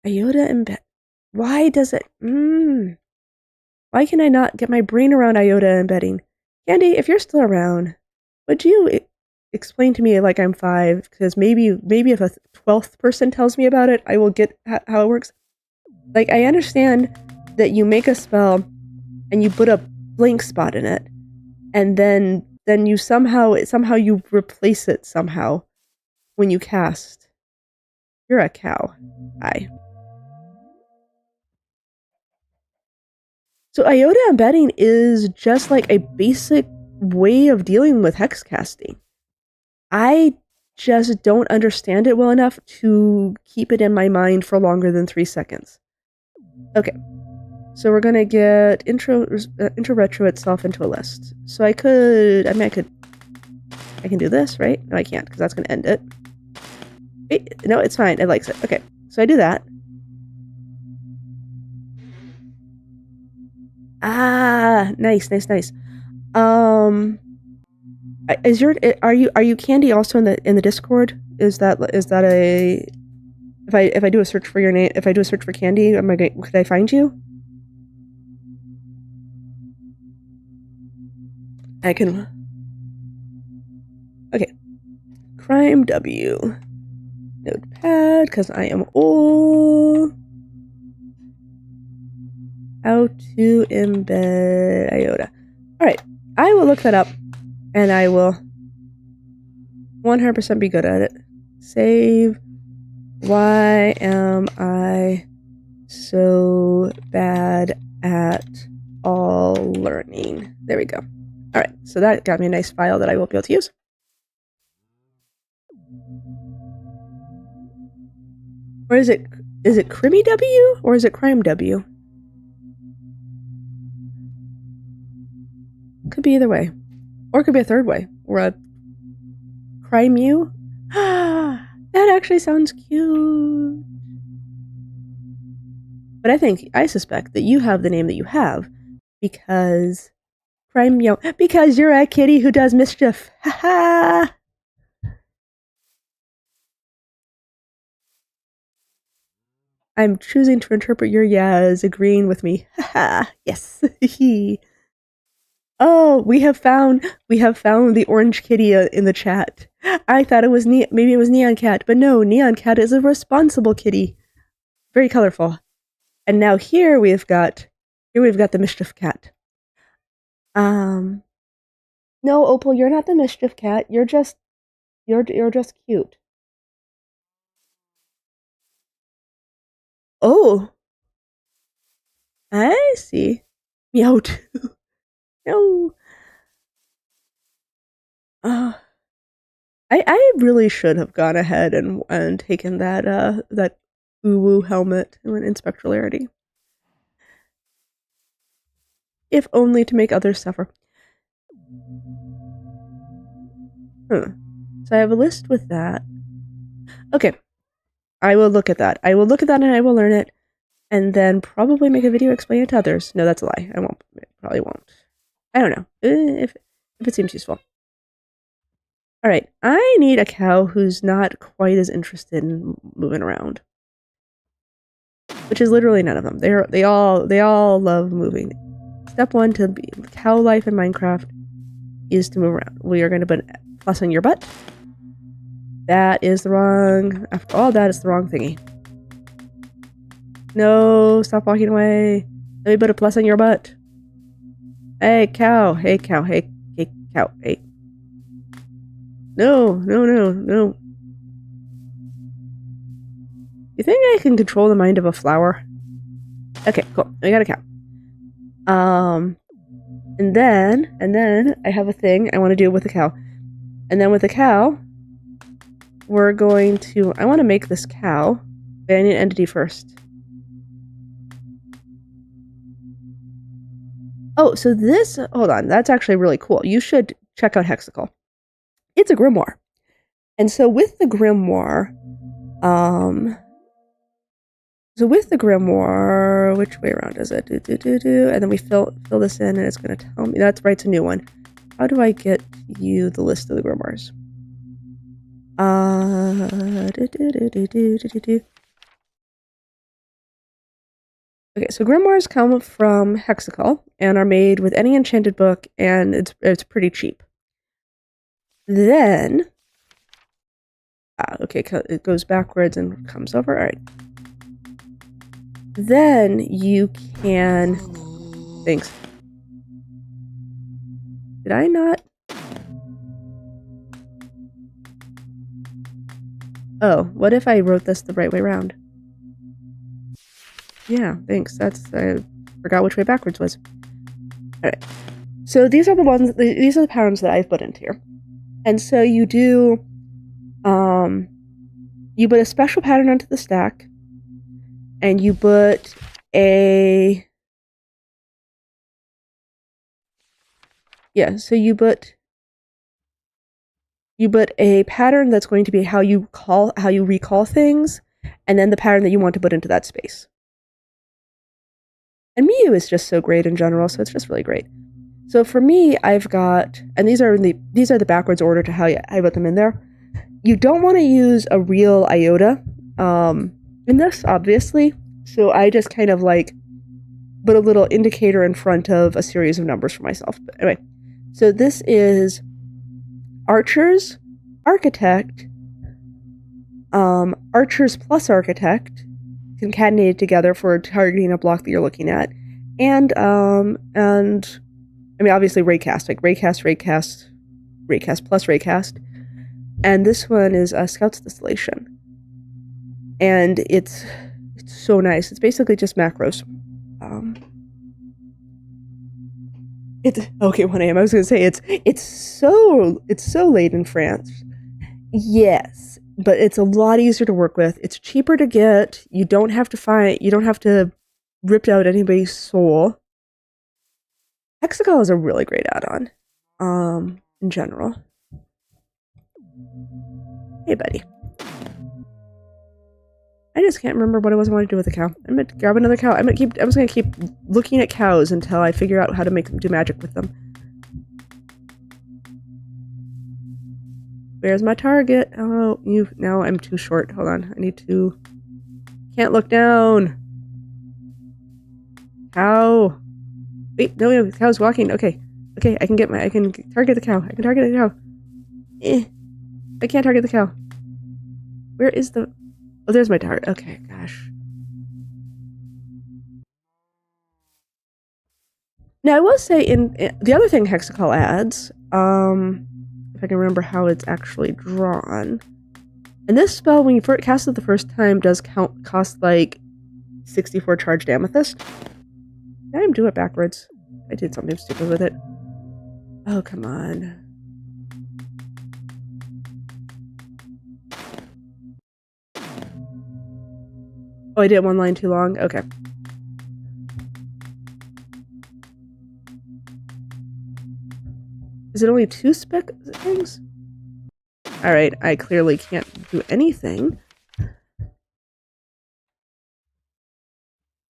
IOTA embed. Why does it... Why can I not get my brain around IOTA embedding? Candy, if you're still around, would you explain to me like I'm 5? Because maybe if a 12th person tells me about it, I will get how it works. Like, I understand that you make a spell and you put a blank spot in it, and then you somehow you replace it somehow when you cast. You're a cow. Hi. So iota embedding is just like a basic way of dealing with hex casting. I just don't understand it well enough to keep it in my mind for longer than 3 seconds. Okay, so we're gonna get intro retro itself into a list. So I can do this, right? No, I can't, because that's gonna end it. Wait, no, it's fine, it likes it. Okay, so I do that. Ah, nice. Are you Candy also in the Discord? Is that a if I do a search for your name, if I do a search for Candy, could I find you? I can. Okay. Crime W. Notepad, because I am old. How to embed iota. Alright, I will look that up, and I will 100% be good at it. Save. Why am I so bad at all learning? There we go. Alright, so that got me a nice file that I will be able to use. Or is it Crimmy W or is it Crime W? Could be either way. Or it could be a third way. Or a Crime U. That actually sounds cute. But I suspect that you have the name that you have because Crime Yo, because you're a kitty who does mischief. Ha ha. I'm choosing to interpret your as agreeing with me. Haha, yes. Oh, we have found the orange kitty in the chat. I thought it was maybe it was Neon Cat, but no, Neon Cat is a responsible kitty. Very colorful. And now here we've got the mischief cat. No, Opal, you're not the mischief cat. You're just cute. Oh, I see. Meow too. No. I really should have gone ahead and taken that that woo helmet in Spectral. If only to make others suffer. So I have a list with that. Okay. I will look at that. And I will learn it. And then probably make a video explaining it to others. No, that's a lie. I won't. Probably won't. I don't know. If it seems useful. Alright. I need a cow who's not quite as interested in moving around. Which is literally none of them. They all love moving. Step 1 to be cow life in Minecraft is to move around. We are going to put a plus on your butt. That is the wrong... After all that, it's the wrong thingy. No, stop walking away. Let me put a plus on your butt. Hey, cow. Hey, cow. Hey, cow. Hey. No. You think I can control the mind of a flower? Okay, cool. I got a cow. And then I have a thing I want to do with the cow. And then with the cow, we're going to... I want to make this cow. But I need an entity first. Oh, so this... Hold on. That's actually really cool. You should check out Hexical. It's a grimoire. And so with the grimoire... So with the grimoire, which way around is it? And then we fill this in, and it's going to tell me. That's right, it's a new one. How do I get you the list of the grimoires? Okay, so grimoires come from Hexical and are made with any enchanted book, and it's pretty cheap. Then, okay, it goes backwards and comes over. All right. Then you can... Thanks. Did I not? Oh, what if I wrote this the right way around? Yeah, thanks. That's... Forgot which way backwards was. Alright. So these are the patterns that I've put into here. And so you do, you put a special pattern onto the stack, and you put a, so you put a pattern that's going to be how you recall things, and then the pattern that you want to put into that space. And Miu is just so great in general, so it's just really great. So for me, I've got, and these are the backwards order to how I put them in there. You don't want to use a real iota in this, obviously. So I just kind of like put a little indicator in front of a series of numbers for myself. But anyway, so this is archers, architect, archers plus architect, concatenated together for targeting a block that you're looking at, and I mean, obviously raycast, like raycast plus raycast. And this one is Scout's Distillation. And it's so nice. It's basically just macros. It's okay, 1 a.m. I was gonna say it's so late in France. Yes, but it's a lot easier to work with. It's cheaper to get. You don't have to rip out anybody's soul. Hexagon is a really great add-on, in general. Hey, buddy. I just can't remember what it was I wanted to do with the cow. I'm gonna grab another cow. I'm just gonna keep looking at cows until I figure out how to make them do magic with them. Where's my target? Oh, now I'm too short. Hold on. I need to... Can't look down. Cow. Wait, no, the cow's walking. Okay. Okay, I can target the cow. I can target the cow. I can't target the cow. Where is the... Oh, there's my target. Okay, gosh. Now, I will say, in the other thing Hexacol adds, if I can remember how it's actually drawn, and this spell, when you first cast it the first time, does cost like 64 charged amethyst. Did I do it backwards? I did something stupid with it. Oh, come on. Oh, I did one line too long? Okay. Is it only 2 spec things? Alright, I clearly can't do anything.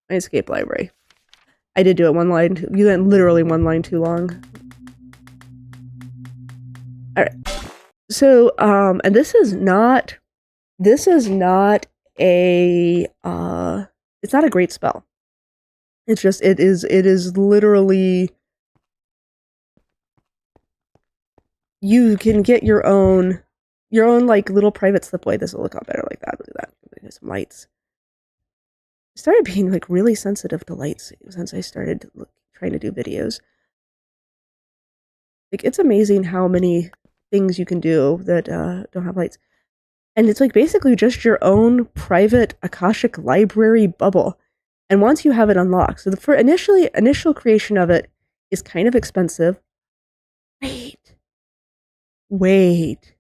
My escape library. I did do it you went literally 1 line too long. Alright. So, and this is not a, it's not a great spell. It's just, it is literally, you can get your own like little private slipway. This will look a lot better like that. Look at that. There's some lights. I started being like really sensitive to lights since I started trying to do videos. Like, it's amazing how many things you can do that don't have lights. And it's like basically just your own private Akashic library bubble. And once you have it unlocked, so the initial creation of it is kind of expensive. Wait.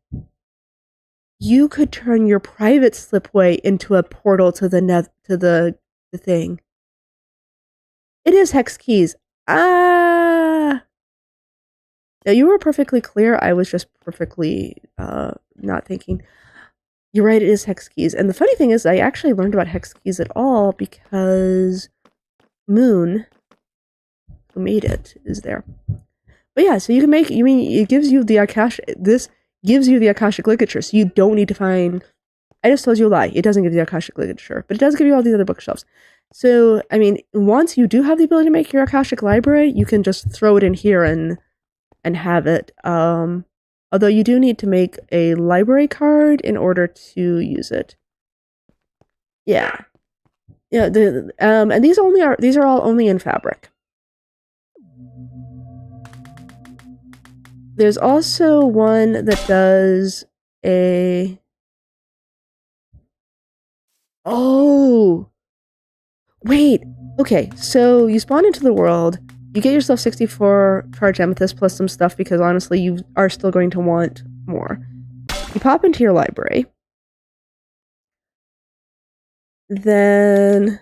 You could turn your private slipway into a portal to the thing. It is hex keys. Ah. Now, you were perfectly clear. I was just perfectly not thinking. You're right, it is hex keys. And the funny thing is, I actually learned about hex keys at all because Moon, who made it, is there. But yeah, so you can make, it gives you the this gives you the Akashic ligature, so you don't need to find, I just told you a lie, it doesn't give you the Akashic ligature, but it does give you all these other bookshelves. So, I mean, once you do have the ability to make your Akashic library, you can just throw it in here and have it. Although you do need to make a library card in order to use it. Yeah. Yeah, and these are all only in fabric. There's also one that does a... Oh! Wait, okay, so you spawn into the world, you get yourself 64 charged amethyst plus some stuff because honestly you are still going to want more. You pop into your library. Then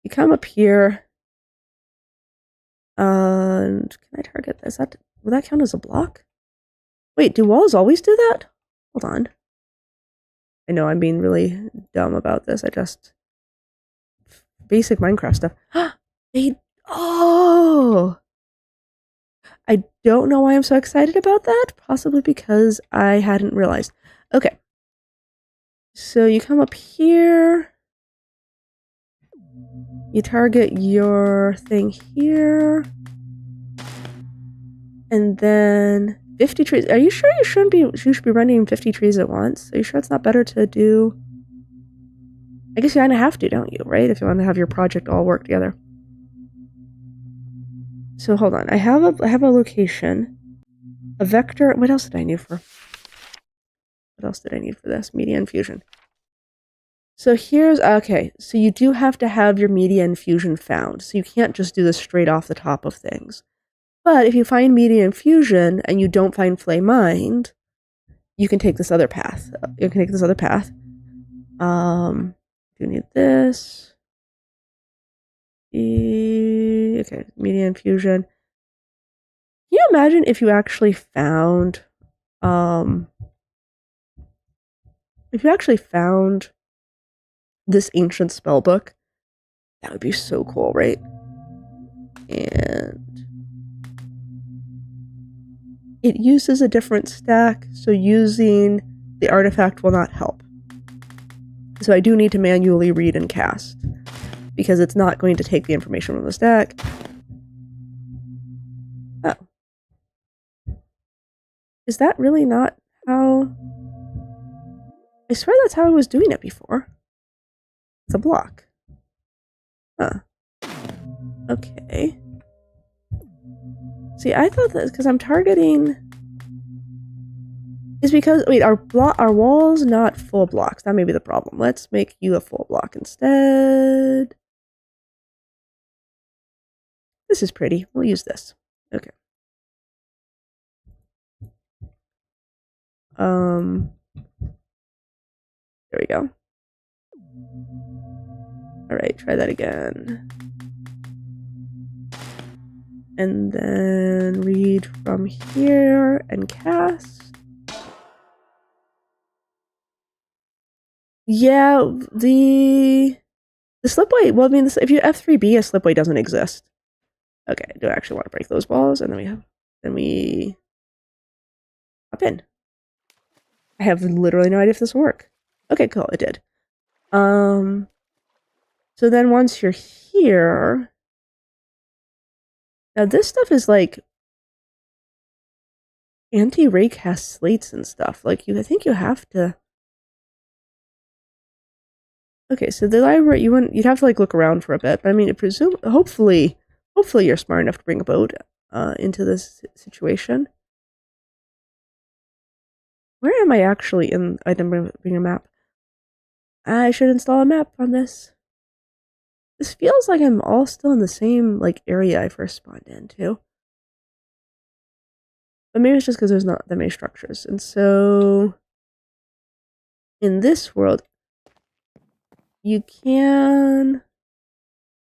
you come up here. And can I target this? Will that count as a block? Wait, do walls always do that? Hold on. I know I'm being really dumb about this. I just basic Minecraft stuff. Oh! I don't know why I'm so excited about that. Possibly because I hadn't realized. Okay. So you come up here. You target your thing here. And then 50 trees. Are you sure you should be running 50 trees at once? Are you sure it's not better to do? I guess you kind of have to, don't you, right? If you want to have your project all work together. So hold on. I have a location. A vector. What else did I need for? What else did I need for this? Media infusion. So here's, okay, so you do have to have your media infusion found. So you can't just do this straight off the top of things. But if you find media infusion and you don't find flay mind, you can take this other path. You can take this other path. You need this. Okay, media infusion. Can you imagine if you actually found, this ancient spell book? That would be so cool, right? And it uses a different stack, so using the artifact will not help. So I do need to manually read and cast, because it's not going to take the information from the stack. Oh. Is that really not how... I swear that's how I was doing it before. It's a block. Huh. Okay. See, I thought that because I'm targeting... Is because... Wait, are walls not full blocks? That may be the problem. Let's make you a full block instead. This is pretty. We'll use this. Okay. There we go. Alright, try that again. And then read from here and cast. Yeah, the slipway, well, I mean, if you F3B, a slipway doesn't exist. Okay, I do actually want to break those walls, and then we hop in. I have literally no idea if this will work. Okay, cool, it did. So then once you're here, now this stuff is like anti-raycast slates and stuff. Like I think you have to. Okay, so the library, you'd have to like look around for a bit. But I mean, hopefully you're smart enough to bring a boat into this situation. Where am I actually in? I didn't bring a map. I should install a map on this. This feels like I'm all still in the same like area I first spawned into. But maybe it's just because there's not that many structures. And so in this world, you can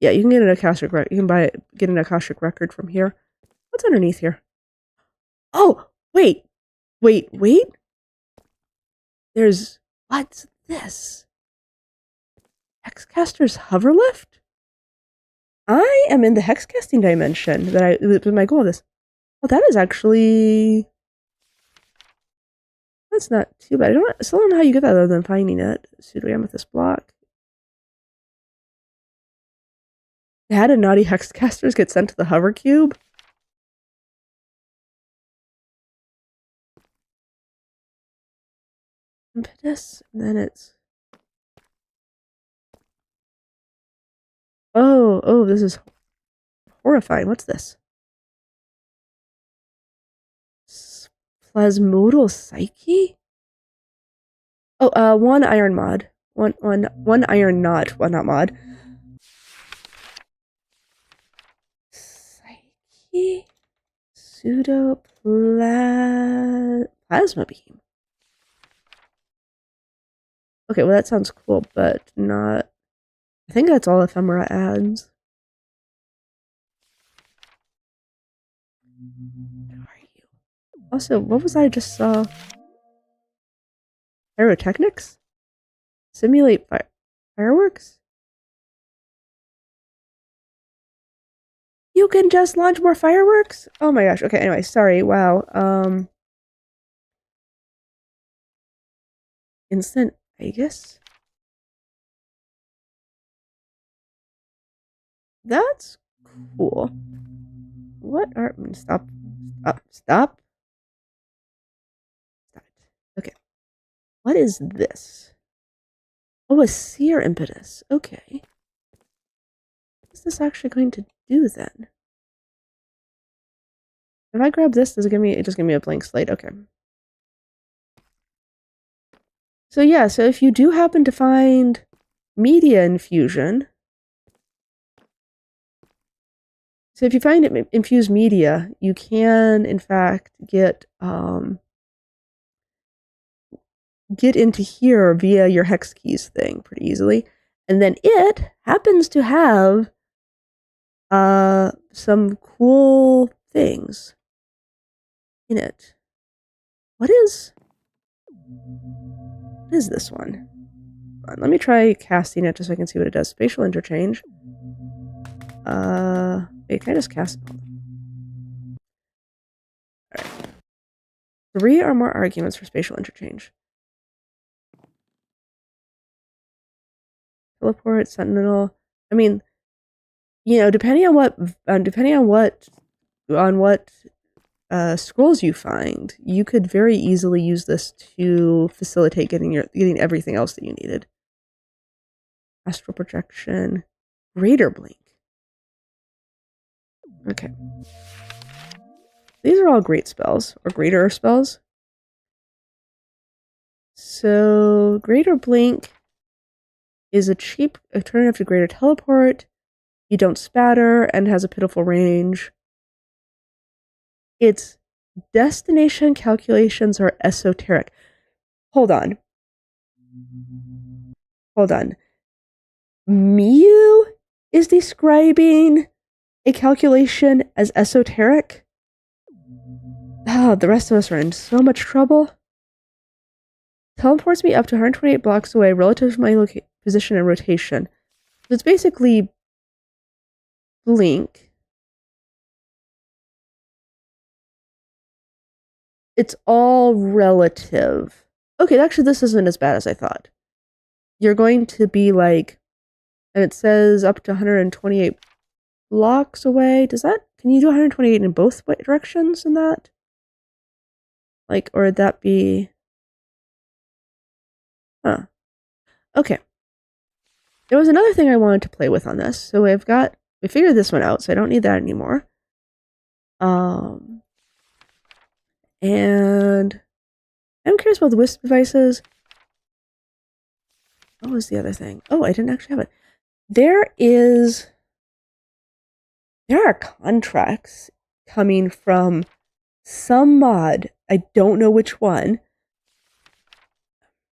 get an Akashic record. You can get an Akashic record from here. What's underneath here? Oh, wait. What's this? Hex Caster's hoverlift? I am in the Hex Casting dimension that was my goal of this. Oh, that is actually... That's not too bad. I still don't know how you get that other than finding it. Pseudo amethyst block. How did naughty Hex Casters get sent to the hover cube? Impetus, and then it's... Oh, this is horrifying. What's this? Plasmodal Psyche? Oh, 1 iron mod. one iron knot. Well, not mod. Psyche. Pseudo plasma beam. Okay, well that sounds cool, but not. I think that's all ephemera adds. Where are you? Also, what was I just saw? Pyrotechnics? Simulate fireworks? You can just launch more fireworks? Oh my gosh. Okay, anyway, sorry. Wow. Instant Vegas? That's cool. What are... Stop. Stop. Stop. Stop it. Okay. What is this? Oh, a seer impetus. Okay. What is this actually going to do then? If I grab this, does it give me... It just give me a blank slate. Okay. So yeah, so if you do happen to find media infusion... So if you find infused media, you can, in fact, get into here via your hex keys thing pretty easily. And then it happens to have some cool things in it. What is this one? Let me try casting it just so I can see what it does. Spatial interchange. Wait, can I just cast it? Alright. 3 or more arguments for spatial interchange. Teleport, sentinel. I mean, you know, depending on what scrolls you find, you could very easily use this to facilitate getting everything else that you needed. Astral projection, greater blink. Okay. These are all great spells, or greater spells. So, greater blink is a cheap alternative to greater teleport. You don't spatter and has a pitiful range. Its destination calculations are esoteric. Hold on. Hold on. Miu is describing a calculation as esoteric? Oh, the rest of us are in so much trouble. Teleports me up to 128 blocks away relative to my position and rotation. So it's basically blink. It's all relative. Okay, actually this isn't as bad as I thought. You're going to be like, and it says up to 128 blocks away. Can you do 128 in both directions in that? Like, or would that be... Huh. Okay. There was another thing I wanted to play with on this. So we figured this one out, so I don't need that anymore. And I'm curious about the wisp devices. What was the other thing? Oh, I didn't actually have it. There are contracts coming from some mod. I don't know which one.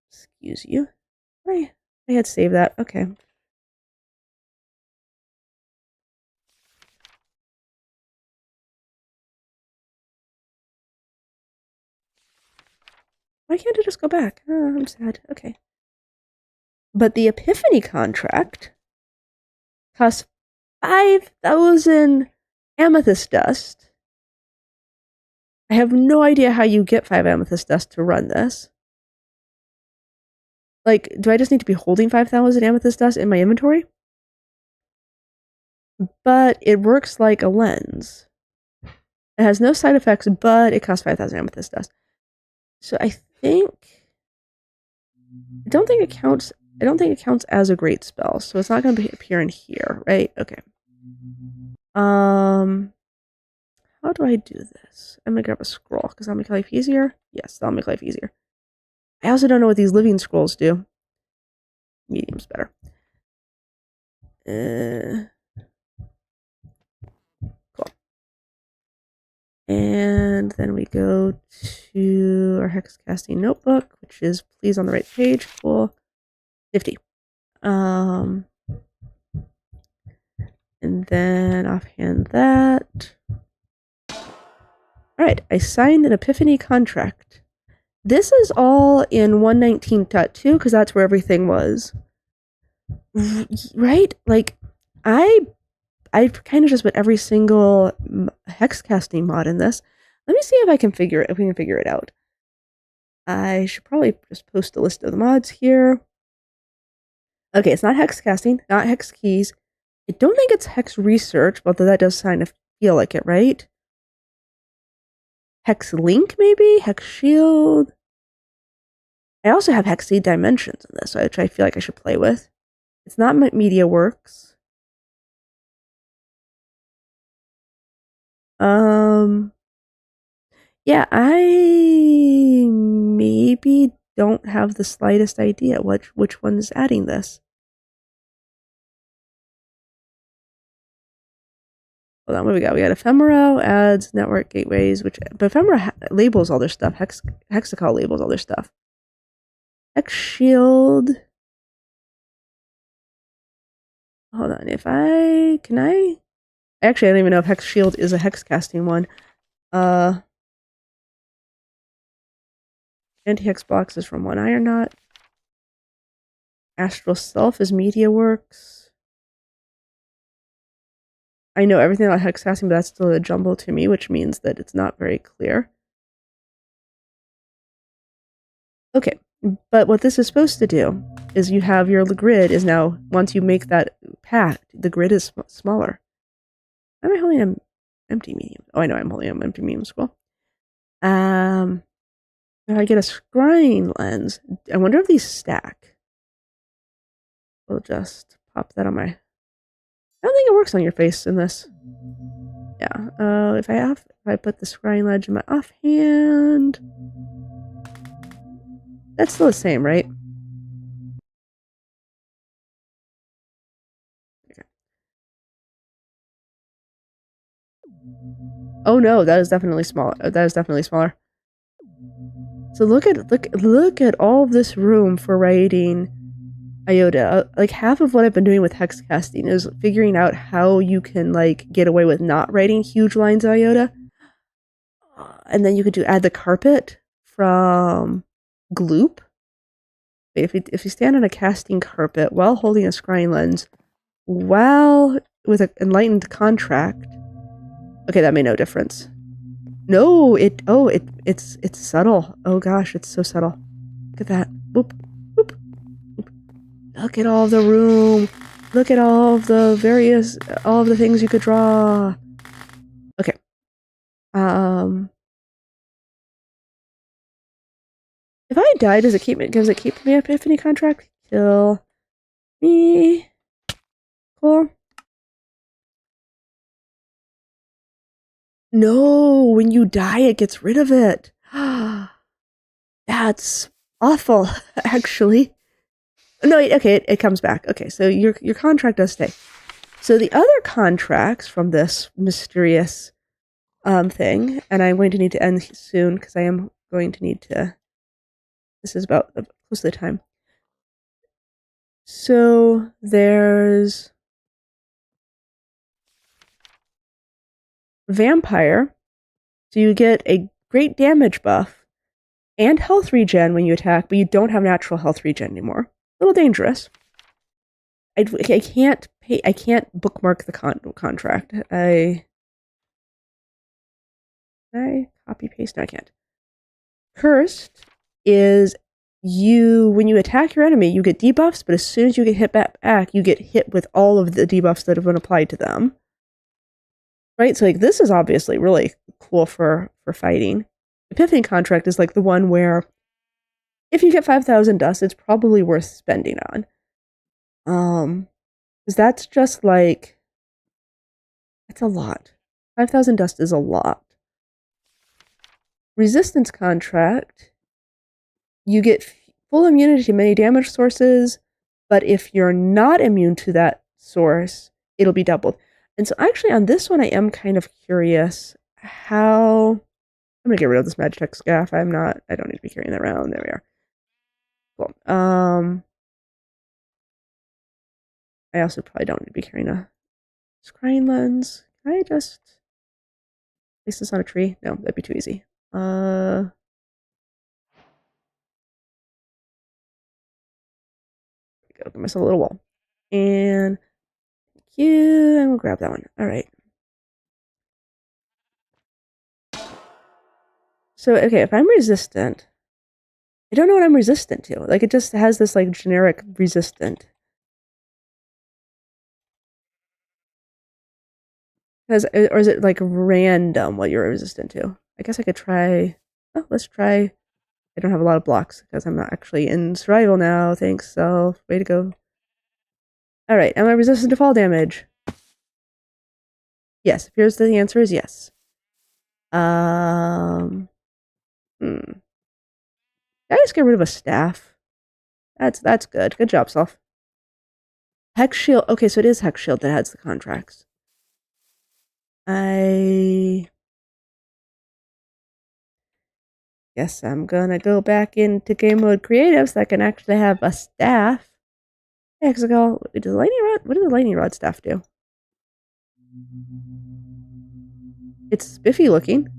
Excuse you. I had saved that. Okay. Why can't I just go back? Oh, I'm sad. Okay. But the Epiphany contract costs 5,000 amethyst dust. I have no idea how you get 5 amethyst dust to run this. Like, do I just need to be holding 5,000 amethyst dust in my inventory? But it works like a lens. It has no side effects, but it costs 5,000 amethyst dust. So I don't think it counts as a great spell, so it's not going to appear in here, right? Okay. How do I do this? I'm going to grab a scroll, because that'll make life easier. Yes, that'll make life easier. I also don't know what these living scrolls do. Medium's better. Cool. And then we go to our Hex Casting notebook, which is please on the right page. Cool. 50. And then offhand that. Alright, I signed an Epiphany contract. This is all in 119.2 because that's where everything was. Right? Like, I kind of just put every single hex casting mod in this. Let me see if we can figure it out. I should probably just post a list of the mods here. Okay, it's not hex casting, not hex keys. I don't think it's hex research, although that does kind of feel like it, right? Hex link, maybe? Hex shield? I also have hex seed dimensions in this, which I feel like I should play with. It's not media works. Yeah, I maybe don't have the slightest idea which one's adding this. Hold on, what do we got? We got ephemera, adds, network gateways, but ephemera labels all their stuff. Hexacol labels all their stuff. Hex shield. Hold on, can I? Actually, I don't even know if hex shield is a hex casting one. Anti-hex blocks is from One Iron Knot. Astral Self is MediaWorks. I know everything about hex casting, but that's still a jumble to me, which means that it's not very clear. Okay, but what this is supposed to do is you have your grid is now, once you make that pact, the grid is smaller. Am I holding an empty medium? Oh, I know I'm holding an empty medium scroll. If I get a scrying lens, I wonder if these stack. We'll just pop that on my... I don't think it works on your face in this. Yeah. If I put the scrying lens in my offhand, that's still the same, right? Okay. Oh no, that is definitely small. That is definitely smaller. So look at all of this room for writing iota. Like half of what I've been doing with hex casting is figuring out how you can like get away with not writing huge lines of iota. And then you could add the carpet from Gloop. If you stand on a casting carpet while holding a scrying lens, while with an enlightened contract. Okay, that made no difference. No, it's subtle. Oh gosh, it's so subtle. Look at that. Boop, boop, boop. Look at all the room. Look at all of the things you could draw. Okay. If I die, does it keep me Epiphany contract? Kill me. Cool. No, when you die, it gets rid of it. That's awful, actually. No, okay, it comes back. Okay, so your contract does stay. So the other contracts from this mysterious thing, and I'm going to need to end soon because I am going to need to. This is about close to the time. So there's Vampire. So you get a great damage buff and health regen when you attack, but you don't have natural health regen anymore. A little dangerous. I can't bookmark the contract. I copy paste? No, I can't. Cursed is when you attack your enemy, you get debuffs, but as soon as you get hit back, you get hit with all of the debuffs that have been applied to them. Right? So like this is obviously really cool for fighting. Epiphany contract is like the one where if you get 5,000 dust, it's probably worth spending on. Because that's just like, it's a lot. 5,000 dust is a lot. Resistance contract, you get full immunity to many damage sources, But if you're not immune to that source, it'll be doubled. And so actually on this one, I am kind of curious how... I'm gonna get rid of this Magitech scaff. I don't need to be carrying that around. There we are. Cool. I also probably don't need to be carrying a scrying lens. Can I just place this on a tree? No, that'd be too easy. There we go. Give myself a little wall. And thank you. And we'll grab that one. All right. So, okay, if I'm resistant, I don't know what I'm resistant to. Like, it just has this, like, generic resistant. Or is it, like, random what you're resistant to? I guess I could try... Oh, let's try... I don't have a lot of blocks because I'm not actually in survival now. Thanks, self. Way to go. Alright, am I resistant to fall damage? Yes, appears that the answer is yes. Did I just get rid of a staff? That's good. Good job, self. Hex shield. Okay, so it is Hex shield that has the contracts. I guess I'm gonna go back into game mode creative so I can actually have a staff. Hexagon. Does the lightning rod? What does the lightning rod staff do? It's spiffy looking.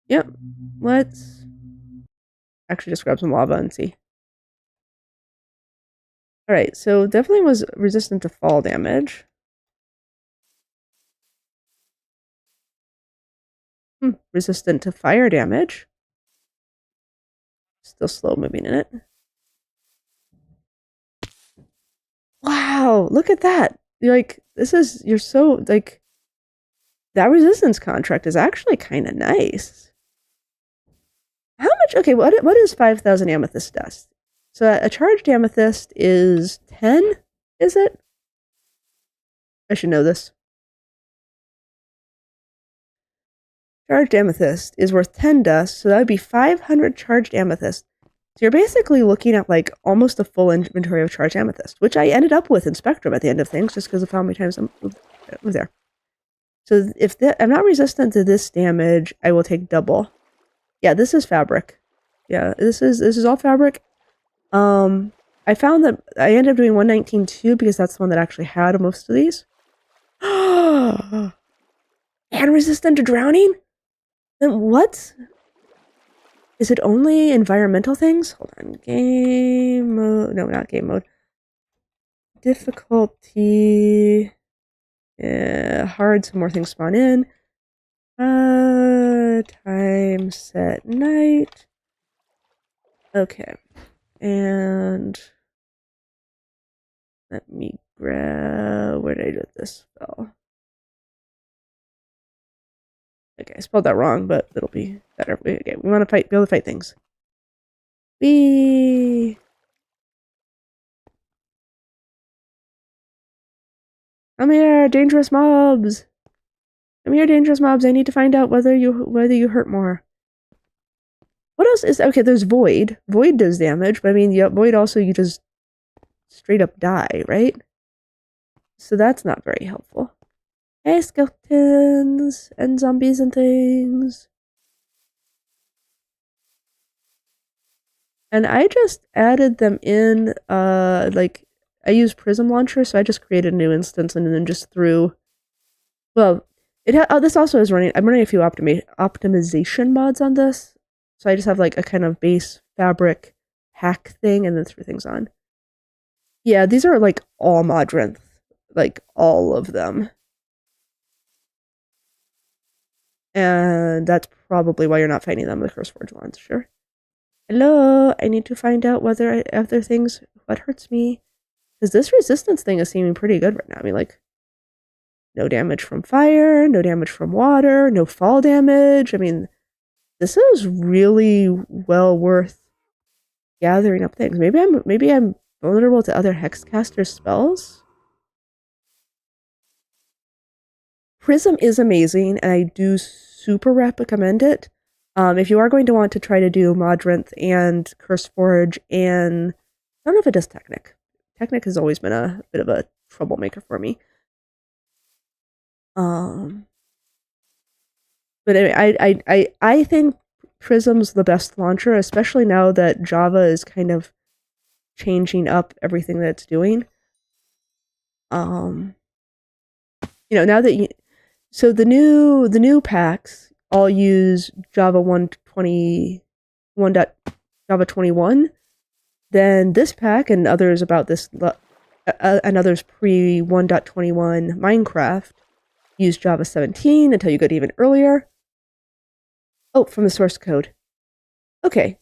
Yep. Let's actually just grab some lava and see. Alright, so definitely was resistant to fall damage. Resistant to fire damage. Still slow moving in it. Wow, look at that. You're so, like, that resistance contract is actually kind of nice. How much, okay, what is 5,000 amethyst dust? So a charged amethyst is 10, is it? I should know this. Charged amethyst is worth 10 dust, so that would be 500 charged amethyst. So you're basically looking at, like, almost a full inventory of charged amethyst, which I ended up with in Spectrum at the end of things, just because of how many times I moved there. So if I'm not resistant to this damage, I will take double. Yeah, this is fabric. Yeah, this is all fabric. I found that I ended up doing 119.2 because that's the one that actually had most of these. And resistant to drowning? Then what? Is it only environmental things? Hold on. Game mode. No, not game mode. Difficulty. Hard, so more things spawn in. Time set night. Okay. And let me grab, where did I do this spell? Okay, I spelled that wrong, but it'll be better. Okay, we want to be able to fight things. Whee! Come here, dangerous mobs! Come here, dangerous mobs. I need to find out whether you hurt more. What else is... Okay, there's Void. Void does damage, but I mean, yeah, Void also you just straight up die, right? So that's not very helpful. Hey, skeletons and zombies and things. And I just added them in, like, I use Prism Launcher, so I just created a new instance and then just threw... Well, this also is running... I'm running a few optimization mods on this. So I just have, like, a kind of base fabric hack thing and then threw things on. Yeah, these are, like, all Modrinth. Like, all of them. And that's probably why you're not fighting them with Curseforge wands, sure. Hello, I need to find out whether other things, what hurts me. Because this resistance thing is seeming pretty good right now. I mean, like, no damage from fire, no damage from water, no fall damage. I mean, this is really well worth gathering up things. Maybe I'm vulnerable to other Hexcaster spells. Prism is amazing, and I do super recommend it. If you are going to want to try to do Modrinth and Curseforge and I don't know if it does Technic. Technic has always been a bit of a troublemaker for me. But anyway, I think Prism's the best launcher, especially now that Java is kind of changing up everything that it's doing. Now that so the new packs all use Java 121. Java 21. Then this pack and others about this and others pre 1.21 Minecraft use Java 17 until you go even earlier. Oh, from the source code. Okay.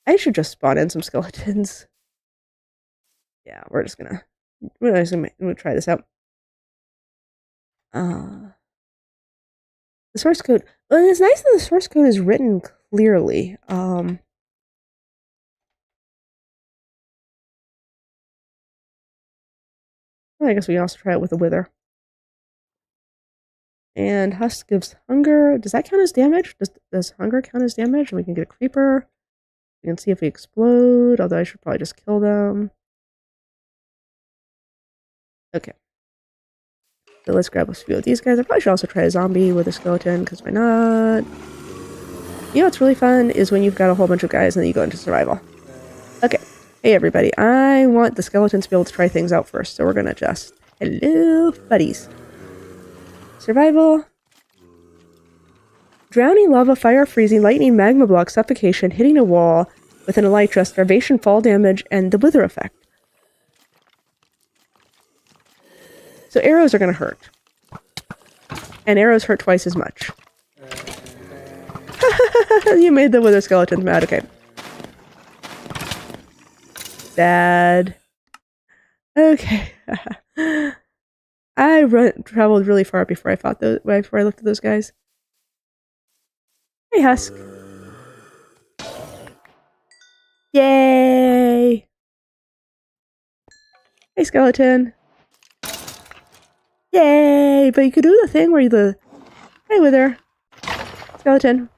I should just spawn in some skeletons. Yeah, we're gonna try this out. The source code. Well, it's nice that the source code is written clearly. I guess we can also try it with the wither. And husk gives hunger. Does that count as damage? Does hunger count as damage? And we can get a creeper. We can see if we explode, although I should probably just kill them. Okay. So let's grab a few of these guys. I probably should also try a zombie with a skeleton, because why not? You know what's really fun is when you've got a whole bunch of guys and then you go into survival. Okay. Hey everybody, I want the skeletons to be able to try things out first, so we're gonna just... Hello, buddies. Survival. Drowning, lava, fire, freezing, lightning, magma block, suffocation, hitting a wall with an elytra, starvation, fall damage, and the wither effect. So arrows are going to hurt. And arrows hurt twice as much. You made the wither skeletons mad, okay. Sad. Okay. I traveled really far before before I looked at those guys. Hey, Husk. Yay! Hey, skeleton. Yay! But you could do the thing where Hey, wither. Skeleton.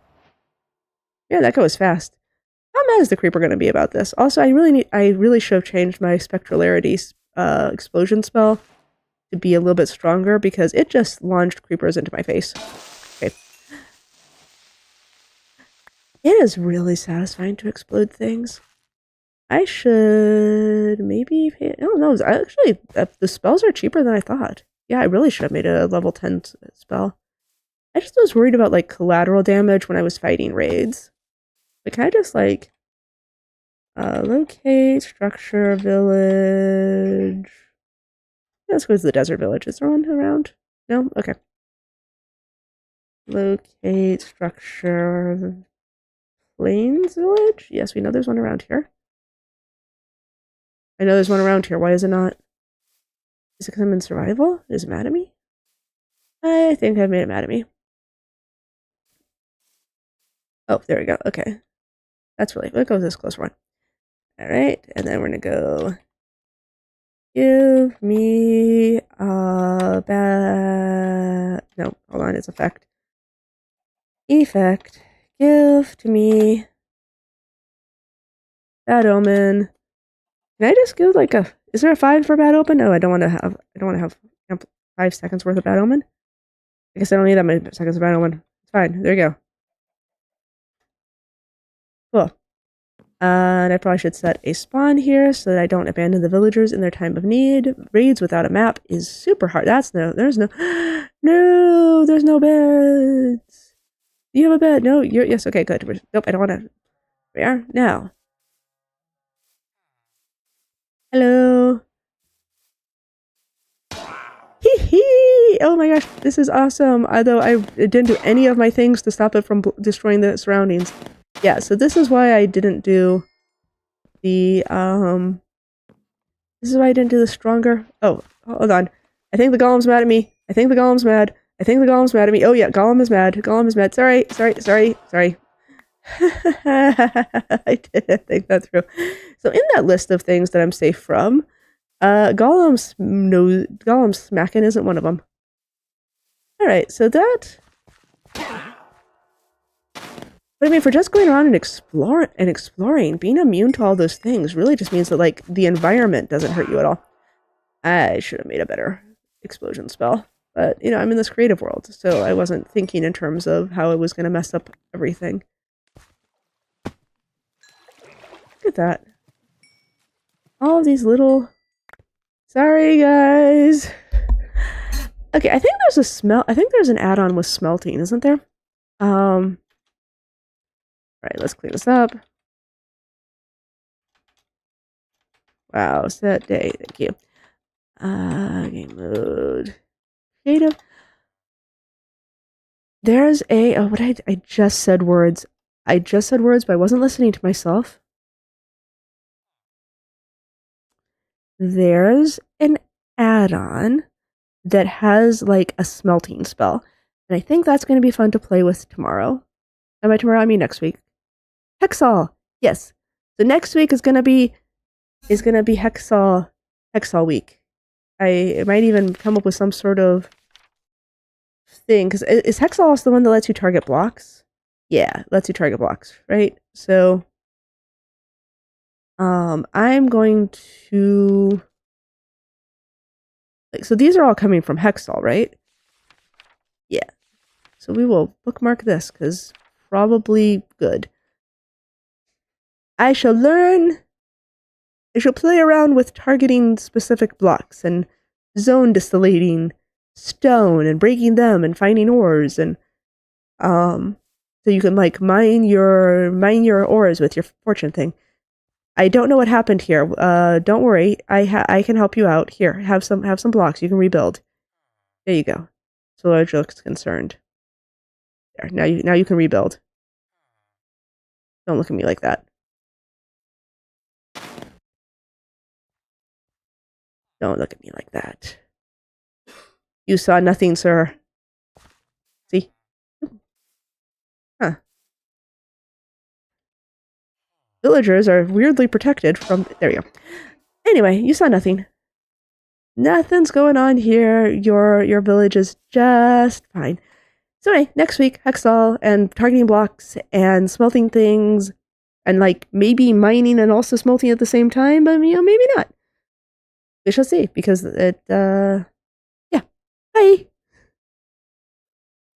Yeah, that goes fast. How mad is the creeper going to be about this? Also, I really should have changed my Spectrularity explosion spell to be a little bit stronger because it just launched creepers into my face. Okay. It is really satisfying to explode things. I should maybe pay... I don't know. Actually, the spells are cheaper than I thought. Yeah, I really should have made a level 10 spell. I just was worried about, like, collateral damage when I was fighting raids. But can I just, like... locate, structure, village... Let's go to the desert village. Is there one around? No? Okay. Locate, structure... Plains village? Yes, we know there's one around here. I know there's one around here. Why is it not? Is it because I'm in survival? Is it mad at me? I think I've made it mad at me. Oh, there we go. Okay. Let's go with this close one. Alright, and then we're gonna go... Give me a bad... No, hold on, it's effect. Effect. Give to me... Bad omen. Can I just go like a... Is there a 5 for bad omen? No, I don't want to have 5 seconds worth of bad omen. I guess I don't need that many seconds of bad omen. It's fine. There you go. Cool. And I probably should set a spawn here so that I don't abandon the villagers in their time of need. Raids without a map is super hard. There's no beds. You have a bed. No, yes, okay, good. Nope, I don't want to. We are now. Hello. Hee hee! Oh my gosh, this is awesome. Although I didn't do any of my things to stop it from destroying the surroundings. Yeah, so this is why I didn't do the, this is why I didn't do the stronger. Oh, hold on. I think the golem's mad at me. I think the golem's mad. Oh yeah, golem is mad. Sorry. I didn't think that through. So in that list of things that I'm safe from, golem smacking isn't one of them. Alright, so that But I mean, for just going around and exploring, being immune to all those things really just means that like the environment doesn't hurt you at all. I should have made a better explosion spell. But, you know, I'm in this creative world, so I wasn't thinking in terms of how it was going to mess up everything. Look at that. All of these little... Sorry, guys. Okay, I think there's a smell... I think there's an add-on with smelting, isn't there? Alright, let's clean this up. Wow, set day. Thank you. Game mode. Creative. There's a... Oh, what I just said words. I just said words, but I wasn't listening to myself. There's an add-on that has, like, a smelting spell. And I think that's going to be fun to play with tomorrow. And by tomorrow, I mean next week. Hexall! Yes. So next week is going to be Hexall week. I might even come up with some sort of thing, because is Hexall also the one that lets you target blocks? Yeah, lets you target blocks, right? So I'm going to... So these are all coming from Hexall, right? Yeah. So we will bookmark this, because probably good. I shall play around with targeting specific blocks, and zone distillating stone, and breaking them, and finding ores, and so you can like mine your ores with your fortune thing. I don't know what happened here. Don't worry. I can help you out. Here, have some blocks. You can rebuild. There you go. Solarge looks concerned. There. Now you can rebuild. Don't look at me like that. Don't look at me like that. You saw nothing, sir. See? Huh. Villagers are weirdly protected from... There you go. Anyway, you saw nothing. Nothing's going on here. Your village is just fine. So anyway, next week, Hexall and targeting blocks and smelting things and like maybe mining and also smelting at the same time, but you know, maybe not. We shall see, because it yeah. Bye.